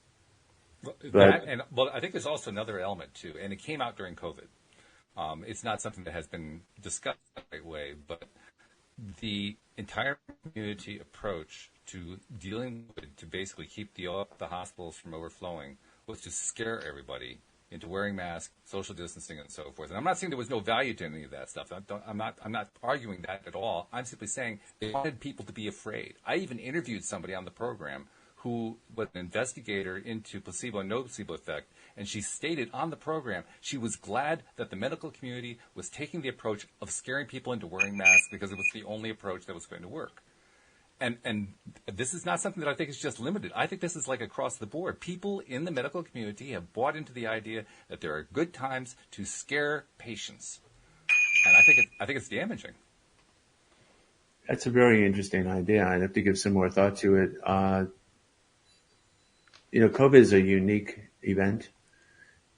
But I think there's also another element too, and it came out during COVID. It's not something that has been discussed the right way, but the entire community approach to dealing with, to basically keep the hospitals from overflowing, was to scare everybody into wearing masks, social distancing, and so forth. And I'm not saying there was no value to any of that stuff. I'm not arguing that at all. I'm simply saying they wanted people to be afraid. I even interviewed somebody on the program who was an investigator into placebo and no placebo effect, and she stated on the program she was glad that the medical community was taking the approach of scaring people into wearing masks because it was the only approach that was going to work. And this is not something that I think is just limited. I think this is like across the board. People in the medical community have bought into the idea that there are good times to scare patients, and I think it's damaging. That's a very interesting idea. I'd have to give some more thought to it. COVID is a unique event,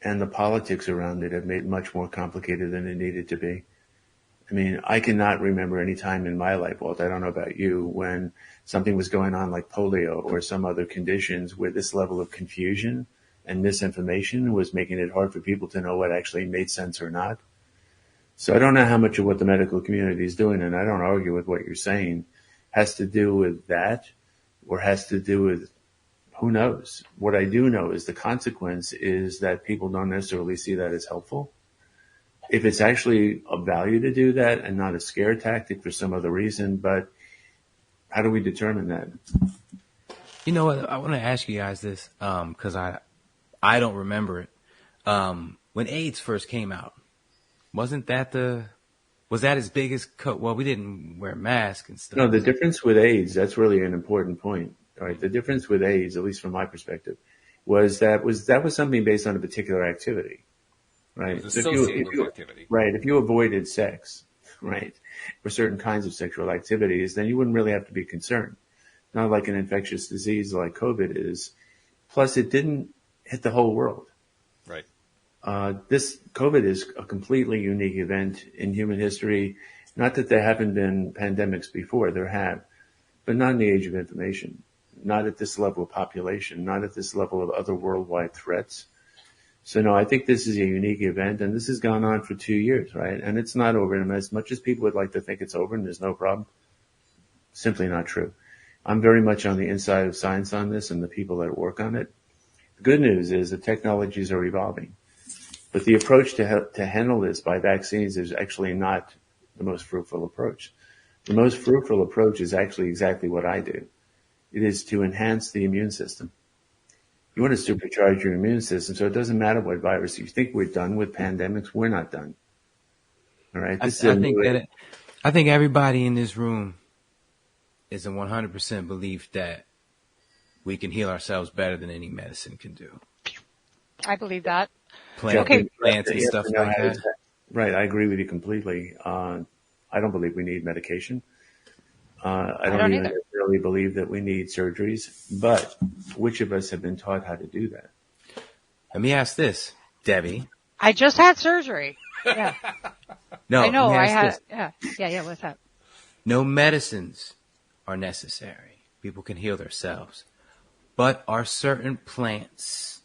and the politics around it have made it much more complicated than it needed to be. I mean, I cannot remember any time in my life, Walt, I don't know about you, when something was going on like polio or some other conditions where this level of confusion and misinformation was making it hard for people to know what actually made sense or not. So I don't know how much of what the medical community is doing, and I don't argue with what you're saying, has to do with that or has to do with who knows. What I do know is the consequence is that people don't necessarily see that as helpful. If it's actually of value to do that and not a scare tactic for some other reason, but how do we determine that? You know what? I want to ask you guys this, because I don't remember it. When AIDS first came out, was that its biggest well, we didn't wear masks and stuff. No, the difference with AIDS, that's really an important point. All right. The difference with AIDS, at least from my perspective, was that was something based on a particular activity. Right. It's associated with activity. Right. If you avoided sex, right, or certain kinds of sexual activities, then you wouldn't really have to be concerned. Not like an infectious disease like COVID is. Plus, it didn't hit the whole world. Right. This COVID is a completely unique event in human history. Not that there haven't been pandemics before, there have, but not in the age of information. Not at this level of population, not at this level of other worldwide threats. So no, I think this is a unique event, and this has gone on for 2 years, right? And it's not over. And as much as people would like to think it's over and there's no problem, simply not true. I'm very much on the inside of science on this and the people that work on it. The good news is the technologies are evolving, but the approach to handle this by vaccines is actually not the most fruitful approach. The most fruitful approach is actually exactly what I do. It is to enhance the immune system. You want to supercharge your immune system, so it doesn't matter what virus you think we're done with pandemics. We're not done. All right. I think everybody in this room is in 100% belief that we can heal ourselves better than any medicine can do. I believe that. Plants and stuff like that. Right. I agree with you completely. I don't believe we need medication. I don't even necessarily believe that we need surgeries, but which of us have been taught how to do that? Let me ask this, Debbie. I just had surgery. Yeah. No, I know. I had. This. Yeah. What's that? No medicines are necessary. People can heal themselves, but are certain plants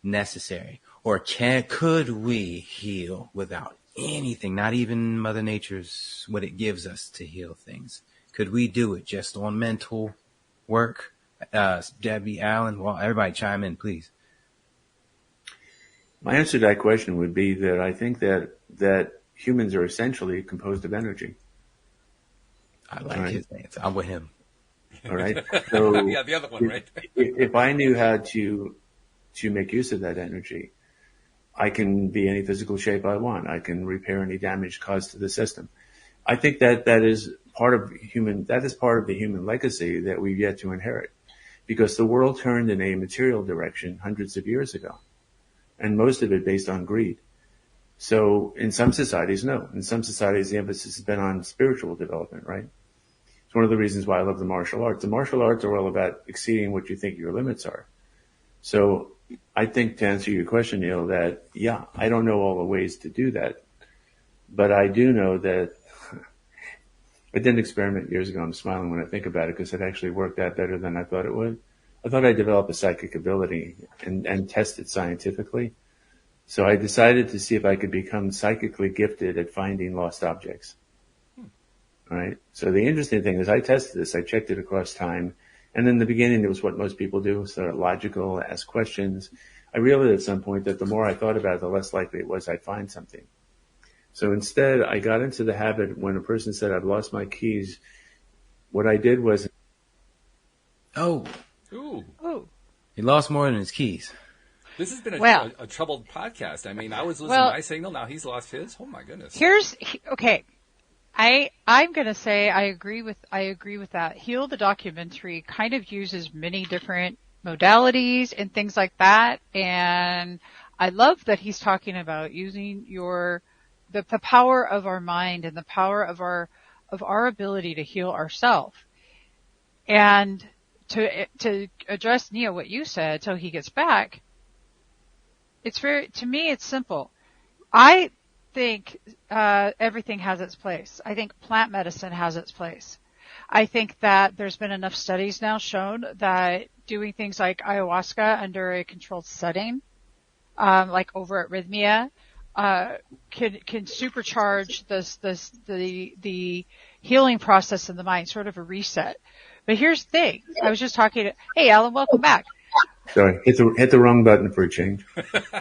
necessary, or could we heal without anything, not even Mother Nature's, what it gives us to heal things? Could we do it just on mental work? Debbie, Alan, well, everybody chime in, please. My answer to that question would be that I think that humans are essentially composed of energy. I like his answer. I'm with him. All right. So yeah, the other one, right? if I knew how to make use of that energy, I can be any physical shape I want. I can repair any damage caused to the system. I think that is part of the human legacy that we've yet to inherit, because the world turned in a material direction hundreds of years ago, and most of it based on greed. So in some societies, no. In some societies, the emphasis has been on spiritual development, right? It's one of the reasons why I love the martial arts. The martial arts are all about exceeding what you think your limits are. So I think to answer your question, Neil, that yeah, I don't know all the ways to do that, but I do know that I did an experiment years ago. I'm smiling when I think about it because it actually worked out better than I thought it would. I thought I'd develop a psychic ability and test it scientifically. So I decided to see if I could become psychically gifted at finding lost objects. All right. So the interesting thing is I tested this. I checked it across time. And in the beginning, it was what most people do. Start logical, ask questions. I realized at some point that the more I thought about it, the less likely it was I'd find something. So instead, I got into the habit when a person said, I've lost my keys. What I did was. Oh. Ooh. Oh. He lost more than his keys. This has been a troubled podcast. I mean, I was losing my signal. Now he's lost his. Oh my goodness. Okay. I'm going to say I agree with that. Heal the documentary kind of uses many different modalities and things like that. And I love that he's talking about using the power of our mind and the power of our ability to heal ourselves. And to address, Neo, what you said till he gets back, to me, it's simple. I think everything has its place. I think plant medicine has its place. I think that there's been enough studies now shown that doing things like ayahuasca under a controlled setting, like over at Rhythmia, can supercharge the healing process in the mind, sort of a reset. But here's the thing. I was just talking to, hey, Alan, welcome back. Sorry, hit the wrong button for a change.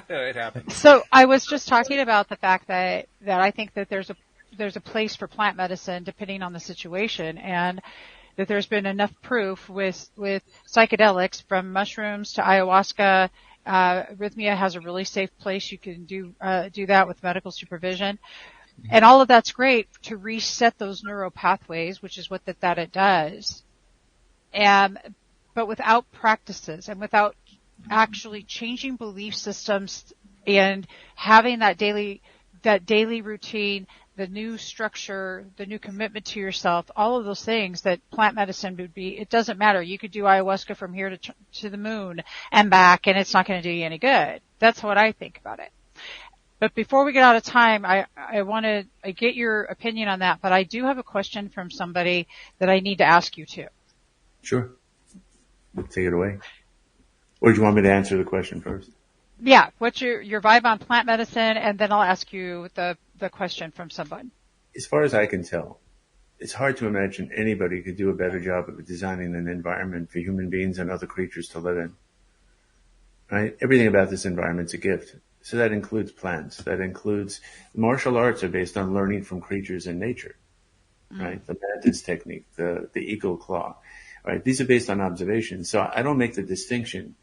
It happens. So I was just talking about the fact that I think that there's a place for plant medicine depending on the situation, and that there's been enough proof with psychedelics from mushrooms to ayahuasca. Rhythmia has a really safe place you can do that with medical supervision. And all of that's great to reset those neural pathways, which is what that it does. But without practices and without actually changing belief systems and having that daily routine, the new structure, the new commitment to yourself, all of those things that plant medicine would be, it doesn't matter. You could do ayahuasca from here to the moon and back, and it's not going to do you any good. That's what I think about it. But before we get out of time, I want to get your opinion on that, but I do have a question from somebody that I need to ask you too. Sure. Take it away. Or do you want me to answer the question first? Yeah. What's your vibe on plant medicine? And then I'll ask you the question from someone. As far as I can tell, it's hard to imagine anybody could do a better job of designing an environment for human beings and other creatures to live in. Right? Everything about this environment's a gift. So that includes plants. That includes martial arts are based on learning from creatures in nature. Right? The mantis technique, the eagle claw. Right? These are based on observation. So I don't make the distinction.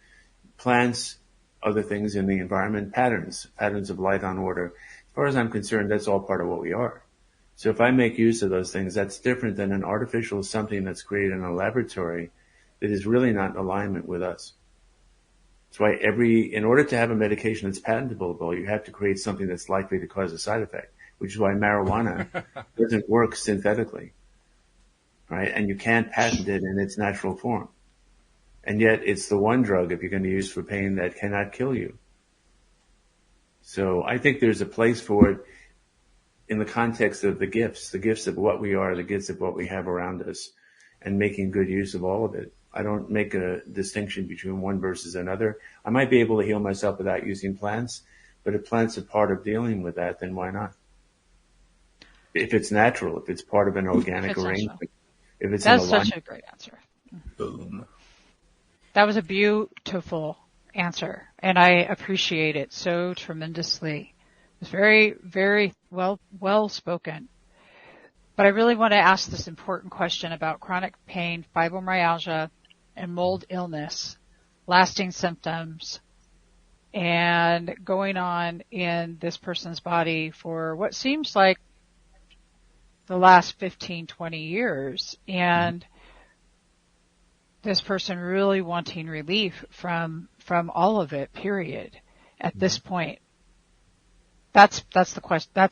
Plants, other things in the environment, patterns of light on order. As far as I'm concerned, that's all part of what we are. So if I make use of those things, that's different than an artificial something that's created in a laboratory that is really not in alignment with us. That's why in order to have a medication that's patentable, you have to create something that's likely to cause a side effect, which is why marijuana doesn't work synthetically. Right? And you can't patent it in its natural form. And yet it's the one drug, if you're going to use for pain, that cannot kill you. So I think there's a place for it in the context of the gifts of what we are, the gifts of what we have around us, and making good use of all of it. I don't make a distinction between one versus another. I might be able to heal myself without using plants, but if plants are part of dealing with that, then why not? If it's natural, if it's part of an organic arrangement. If it's That's such a great answer. Boom. That was a beautiful answer, and I appreciate it so tremendously. It was very, very well spoken. But I really want to ask this important question about chronic pain, fibromyalgia, and mold illness, lasting symptoms, and going on in this person's body for what seems like the last 15, 20 years, and this person really wanting relief from all of it, period, at this point. That's the question. I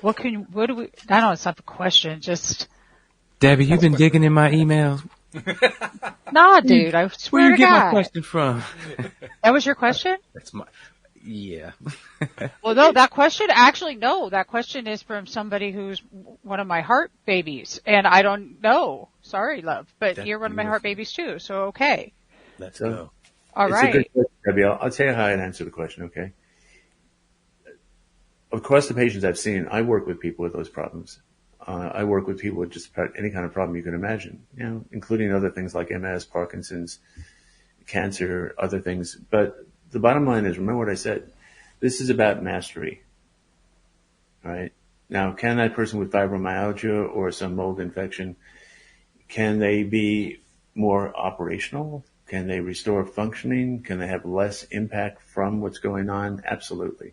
don't know, it's not the question, just. Debbie, you've been digging in my emails. Nah, dude, I swear Where you to get God. my question from? That was your question? That's my. Yeah. Well, no, that question is from somebody who's one of my heart babies, and I don't know. Sorry, love, but That's you're one of my heart beautiful. babies too, so okay. Let's So go. All it's a good right. question, Debbie. I'll tell you how I'd answer the question, okay? Across the patients I've seen, I work with people with those problems. I work with people with just about any kind of problem you can imagine, including other things like MS, Parkinson's, cancer, other things. But the bottom line is, remember what I said. This is about mastery, right? Now, can that person with fibromyalgia or some mold infection, can they be more operational? Can they restore functioning? Can they have less impact from what's going on? Absolutely.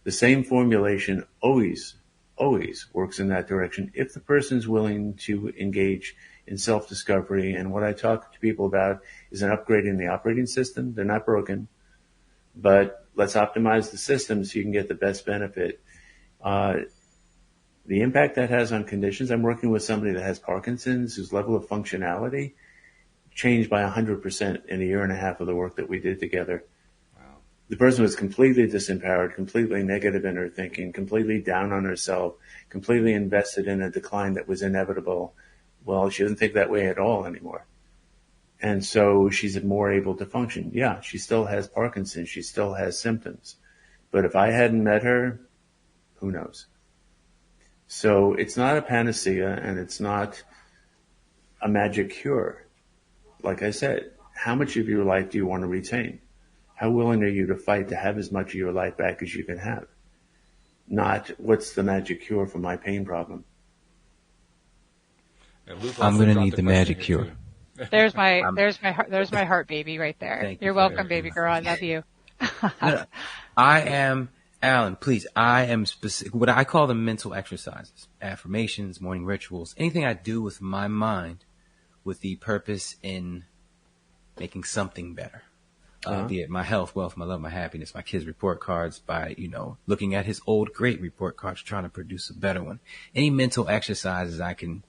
The same formulation always works in that direction if the person's willing to engage in self-discovery. And what I talk to people about is an upgrading the operating system. They're not broken, but let's optimize the system so you can get the best benefit. The impact that has on conditions, I'm working with somebody that has Parkinson's whose level of functionality changed by 100% in a year and a half of the work that we did together. The person was completely disempowered, completely negative in her thinking, completely down on herself, completely invested in a decline that was inevitable. Well, she doesn't think that way at all anymore. And so she's more able to function. Yeah, she still has Parkinson's. She still has symptoms. But if I hadn't met her, who knows? So it's not a panacea and it's not a magic cure. Like I said, how much of your life do you want to retain? How willing are you to fight to have as much of your life back as you can have? Not what's the magic cure for my pain problem. I'm going to need the magic cure. There's my heart baby right there. Thank you You're for welcome, that. baby girl. I love you. No, I am, Alan, please, I am specific, what I call the mental exercises, affirmations, morning rituals, anything I do with my mind with the purpose in making something better. Be it my health, wealth, my love, my happiness, my kids' report cards, by, looking at his old great report cards, trying to produce a better one. Any mental exercises I can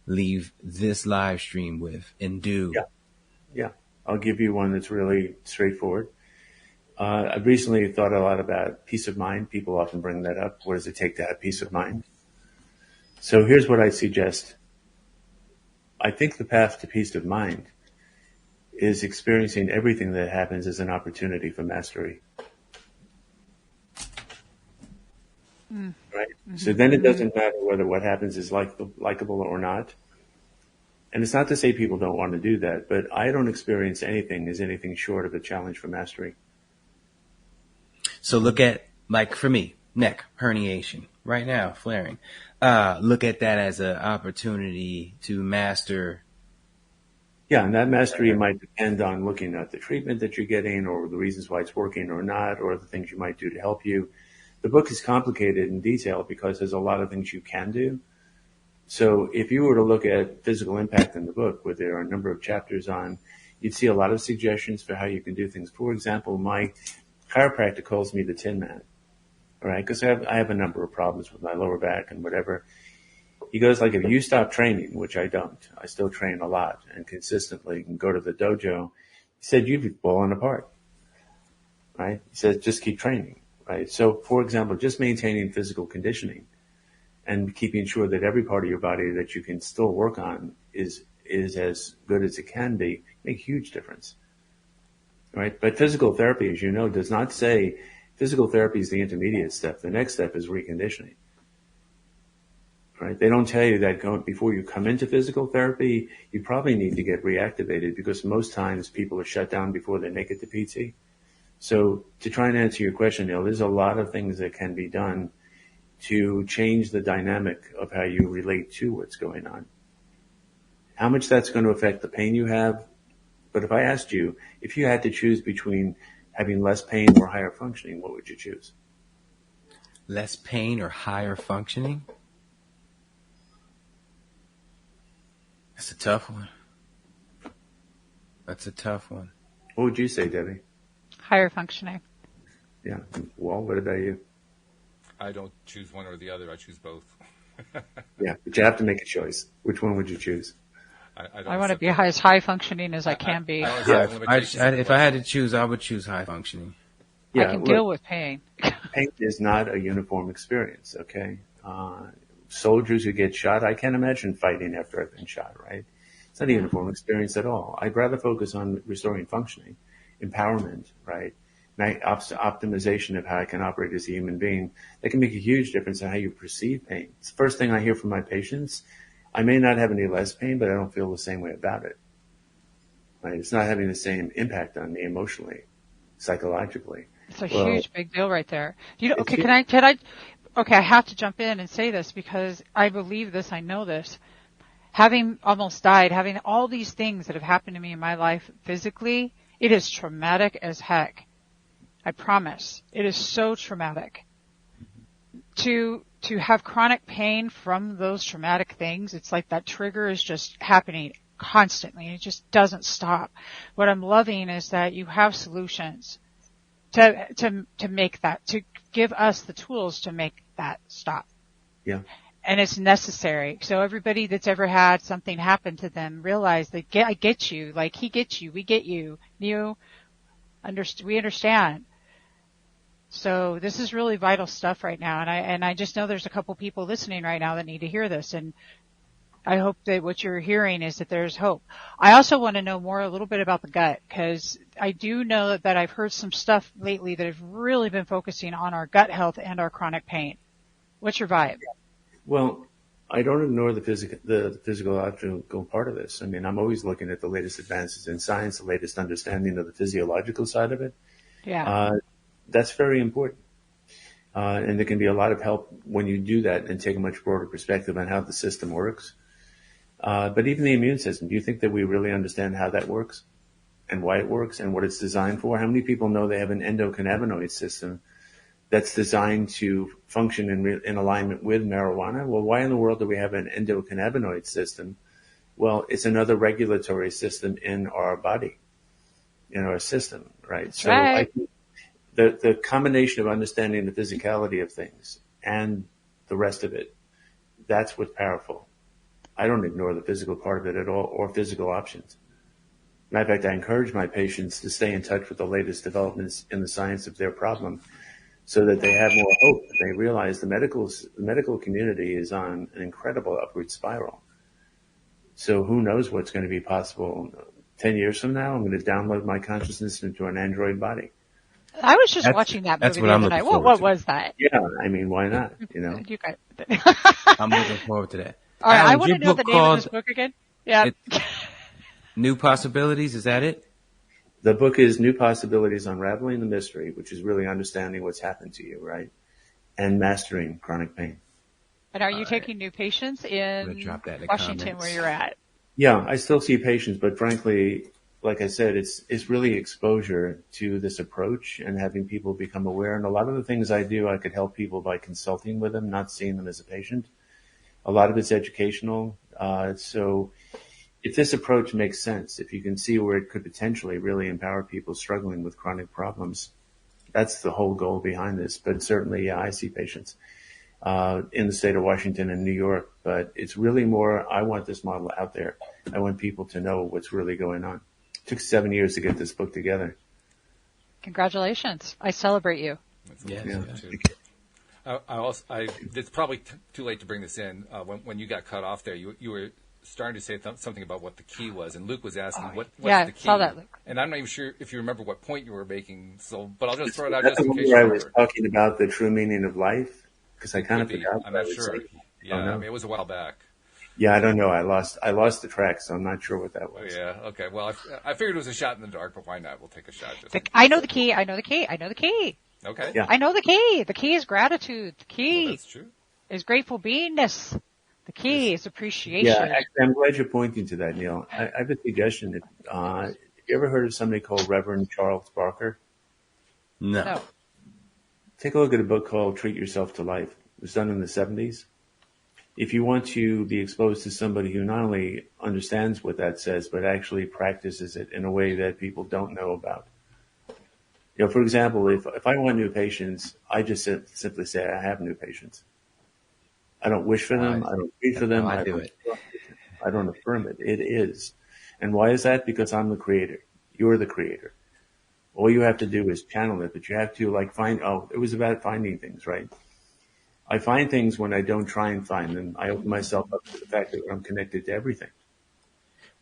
leave this live stream with and do. Yeah. I'll give you one that's really straightforward. I've recently thought a lot about peace of mind. People often bring that up. What does it take to have peace of mind? So here's what I suggest. I think the path to peace of mind is experiencing everything that happens as an opportunity for mastery. Right? Mm-hmm. So then it doesn't matter whether what happens is likable or not. And it's not to say people don't want to do that, but I don't experience anything as anything short of a challenge for mastery. So look at, like for me, neck herniation right now, flaring. Look at that as an opportunity to master. Yeah, and that mastery might depend on looking at the treatment that you're getting or the reasons why it's working or not, or the things you might do to help you. The book is complicated in detail because there's a lot of things you can do. So if you were to look at physical impact in the book, where there are a number of chapters on, you'd see a lot of suggestions for how you can do things. For example, my chiropractor calls me the Tin Man, right? Because I have a number of problems with my lower back and whatever. He goes, like, if you stop training, which I don't, I still train a lot and consistently and go to the dojo, he said, you'd be falling apart, right? He said, just keep training, right? So, for example, just maintaining physical conditioning and keeping sure that every part of your body that you can still work on is as good as it can be, make a huge difference, right? But physical therapy, as you know, does not say physical therapy is the intermediate step. The next step is reconditioning. Right? They don't tell you that before you come into physical therapy, you probably need to get reactivated because most times people are shut down before they make it to PT. So to try and answer your question, Neil, there's a lot of things that can be done to change the dynamic of how you relate to what's going on. How much that's going to affect the pain you have. But if I asked you, if you had to choose between having less pain or higher functioning, what would you choose? Less pain or higher functioning? That's a tough one. That's a tough one. What would you say, Debbie? Higher functioning. Yeah. Well, what about you? I don't choose one or the other. I choose both. Yeah, but you have to make a choice. Which one would you choose? I want to be as high functioning as I can be. If I had to choose, I would choose high functioning. Yeah, I can deal with pain. Pain is not a uniform experience, okay? Soldiers who get shot, I can't imagine fighting after I've been shot, right? It's not a uniform experience at all. I'd rather focus on restoring functioning, empowerment, right? Optimization of how I can operate as a human being. That can make a huge difference in how you perceive pain. It's the first thing I hear from my patients. I may not have any less pain, but I don't feel the same way about it. Right? It's not having the same impact on me emotionally, psychologically. It's a huge, big deal right there. Okay, I have to jump in and say this because I believe this, I know this. Having almost died, having all these things that have happened to me in my life physically, it is traumatic as heck. I promise. It is so traumatic. To have chronic pain from those traumatic things, it's like that trigger is just happening constantly. It just doesn't stop. What I'm loving is that you have solutions to make that, to give us the tools to make that stop. Yeah. And it's necessary. So everybody that's ever had something happen to them realize that I get you, like he gets you, we get you, we understand. So this is really vital stuff right now. And I just know there's a couple people listening right now that need to hear this. And I hope that what you're hearing is that there's hope. I also want to know a little bit about the gut, because I do know that I've heard some stuff lately that have really been focusing on our gut health and our chronic pain. What's your vibe? Well, I don't ignore the physiological part of this. I mean, I'm always looking at the latest advances in science, the latest understanding of the physiological side of it. Yeah. That's very important. And there can be a lot of help when you do that and take a much broader perspective on how the system works. But even the immune system, do you think that we really understand how that works and why it works and what it's designed for? How many people know they have an endocannabinoid system that's designed to function in alignment with marijuana? Well, why in the world do we have an endocannabinoid system? Well, it's another regulatory system in our body, in our system, right? That's so right. I think the combination of understanding the physicality of things and the rest of it, that's what's powerful. I don't ignore the physical part of it at all, or physical options. Matter of fact, I encourage my patients to stay in touch with the latest developments in the science of their problem so that they have more hope. They realize the medical community is on an incredible upward spiral. So who knows what's going to be possible 10 years from now? I'm going to download my consciousness into an android body. I was just watching that movie the other night. What was that? Yeah, I mean, why not? You guys. I'm looking forward to that. All right, I want to know the name of this book again. Yeah. New Possibilities, is that it? The book is New Possibilities, Unraveling the Mystery, which is really understanding what's happened to you, right? And mastering chronic pain. And are you taking new patients in Washington where you're at? Yeah, I still see patients, but frankly, like I said, it's really exposure to this approach and having people become aware. And a lot of the things I do, I could help people by consulting with them, not seeing them as a patient. A lot of it's educational. So if this approach makes sense, if you can see where it could potentially really empower people struggling with chronic problems, that's the whole goal behind this. But certainly, yeah, I see patients in the state of Washington and New York. But it's really more, I want this model out there. I want people to know what's really going on. It took 7 years to get this book together. Congratulations. I celebrate you. Yes. It's probably too late to bring this in. When you got cut off there, you were starting to say something about what the key was, and Luke was asking what's the key. Yeah, I saw that, Luke. And I'm not even sure if you remember what point you were making. But I'll just throw it out That's just in case where you I was talking about the true meaning of life, because I kind of forgot. I'm not sure. Yeah, I mean, it was a while back. Yeah, I don't know. I lost the track, so I'm not sure what that was. Yeah. Okay. Well, I figured it was a shot in the dark, but why not? We'll take a shot. I know the key. I know the key. I know the key. Okay. Yeah. I know the key. The key is gratitude. The key that's true. is grateful beingness. The key is appreciation. Yeah, actually, I'm glad you're pointing to that, Neil. I have a suggestion. Have you ever heard of somebody called Reverend Charles Barker? No. Take a look at a book called Treat Yourself to Life. It was done in the 70s. If you want to be exposed to somebody who not only understands what that says, but actually practices it in a way that people don't know about. For example, if I want new patients, I just simply say I have new patients. I don't wish for them. I don't treat for them. I do it. I don't affirm it. It is. And why is that? Because I'm the creator. You're the creator. All you have to do is channel it, but you have to it was about finding things, right? I find things when I don't try and find them. I open myself up to the fact that I'm connected to everything,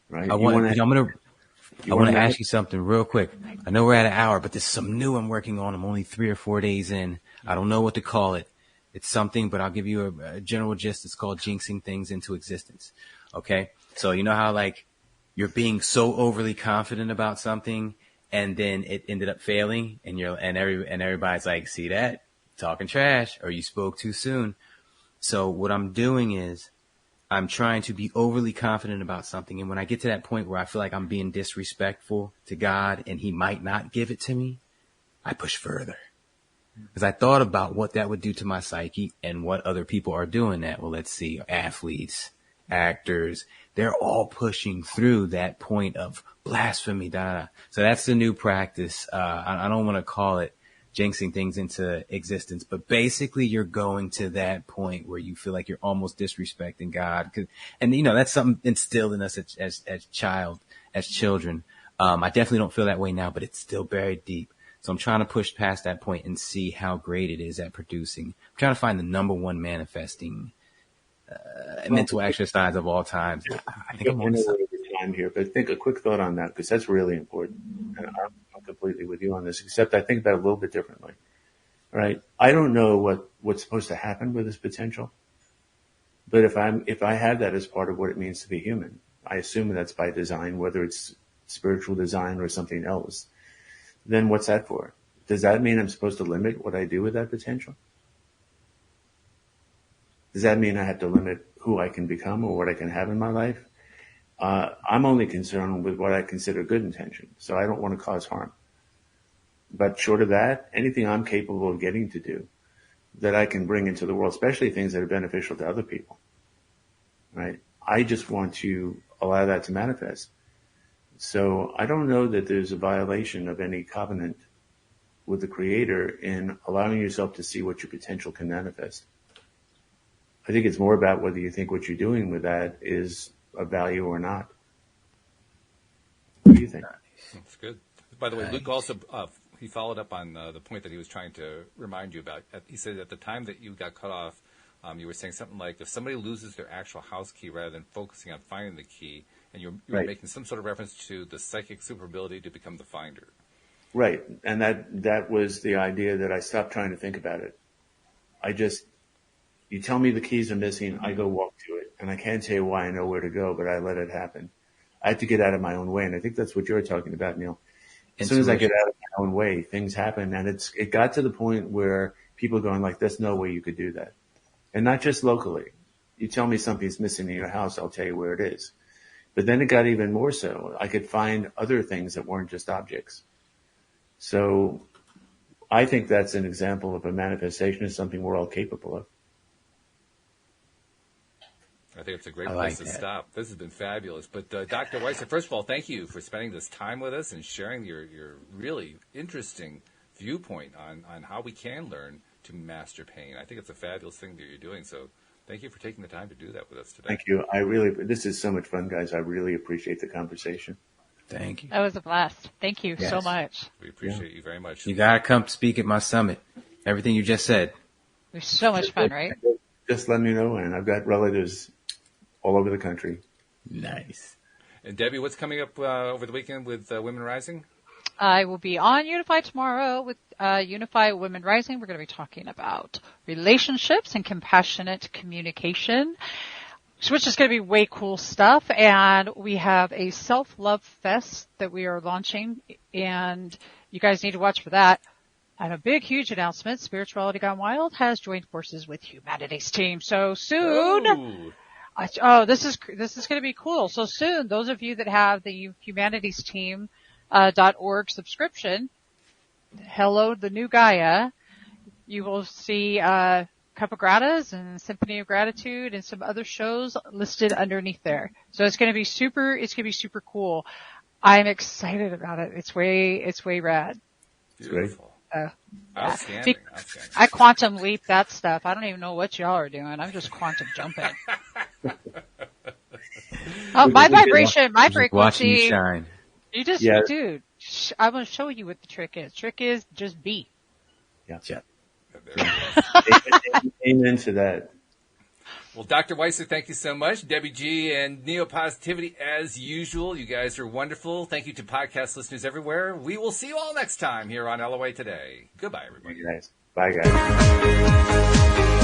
right? I want to ask you something real quick. I know we're at an hour, but there's something new I'm working on. I'm only 3 or 4 days in. I don't know what to call it. It's something, but I'll give you a general gist. It's called jinxing things into existence. Okay. So you know how like you're being so overly confident about something and then it ended up failing and everybody's like, see that? Talking trash, or you spoke too soon. So what I'm doing is I'm trying to be overly confident about something. And when I get to that point where I feel like I'm being disrespectful to God and he might not give it to me, I push further. Because I thought about what that would do to my psyche and what other people are doing that. Well, let's see, athletes, actors, they're all pushing through that point of blasphemy. So that's the new practice. I don't want to call it jinxing things into existence, but basically you're going to that point where you feel like you're almost disrespecting God. And you know, that's something instilled in us as children. I definitely don't feel that way now, but it's still buried deep. So I'm trying to push past that point and see how great it is at producing. I'm trying to find the number one manifesting mental exercise of all time. I think I'm on time here, but think a quick thought on that, because that's really important. And I'm completely with you on this, except I think about it a little bit differently. Right? I don't know what's supposed to happen with this potential, but if I have that as part of what it means to be human, I assume that's by design, whether it's spiritual design or something else. Then what's that for? Does that mean I'm supposed to limit what I do with that potential? Does that mean I have to limit who I can become or what I can have in my life? I'm only concerned with what I consider good intention, so I don't want to cause harm. But short of that, anything I'm capable of getting to do that I can bring into the world, especially things that are beneficial to other people, right? I just want to allow that to manifest. So I don't know that there's a violation of any covenant with the Creator in allowing yourself to see what your potential can manifest. I think it's more about whether you think what you're doing with that is of value or not. What do you think? That's good. By the way, Luke also he followed up on the point that he was trying to remind you about. He said at the time that you got cut off, you were saying something like, if somebody loses their actual house key rather than focusing on finding the key, and you were making some sort of reference to the psychic super ability to become the finder. Right. And that was the idea that I stopped trying to think about it. You tell me the keys are missing, I go walk to it. And I can't tell you why I know where to go, but I let it happen. I had to get out of my own way. And I think that's what you're talking about, Neil. As soon as I get out of my own way, things happen. And it got to the point where people are going like, there's no way you could do that. And not just locally. You tell me something's missing in your house, I'll tell you where it is. But then it got even more so. I could find other things that weren't just objects. So I think that's an example of a manifestation of something we're all capable of. I think it's a great place to stop. This has been fabulous. But Dr. Weisser, first of all, thank you for spending this time with us and sharing your really interesting viewpoint on how we can learn to master pain. I think it's a fabulous thing that you're doing. So thank you for taking the time to do that with us today. Thank you. This is so much fun, guys. I really appreciate the conversation. Thank you. That was a blast. Thank you so much. We appreciate you very much. You got to come speak at my summit. Everything you just said. It was so much fun, right? Just let me know, and I've got relatives all over the country. Nice. And Debbie, what's coming up over the weekend with Women Rising? I will be on Unify tomorrow with Unify Women Rising. We're going to be talking about relationships and compassionate communication, which is going to be way cool stuff. And we have a self-love fest that we are launching, and you guys need to watch for that. And a big, huge announcement, Spirituality Gone Wild has joined forces with Humanities Team. So soon... this is going to be cool. So soon, those of you that have the Humanities Team .org subscription, hello, the new Gaia, you will see Cup of Gratas and Symphony of Gratitude and some other shows listed underneath there. So it's going to be super cool. I'm excited about it. It's way rad. Beautiful. Outstanding. I quantum leap that stuff. I don't even know what y'all are doing. I'm just quantum jumping. My vibration, my Watching you frequency, shine. you just, Yeah. dude, I'm going to show you what the trick is. Trick is just be. Yeah. Yeah. Amen to that. Well, Dr. Weisser, thank you so much. Debbie G and Neo Positivity, as usual. You guys are wonderful. Thank you to podcast listeners everywhere. We will see you all next time here on LOA Today. Goodbye, everybody. Bye, guys.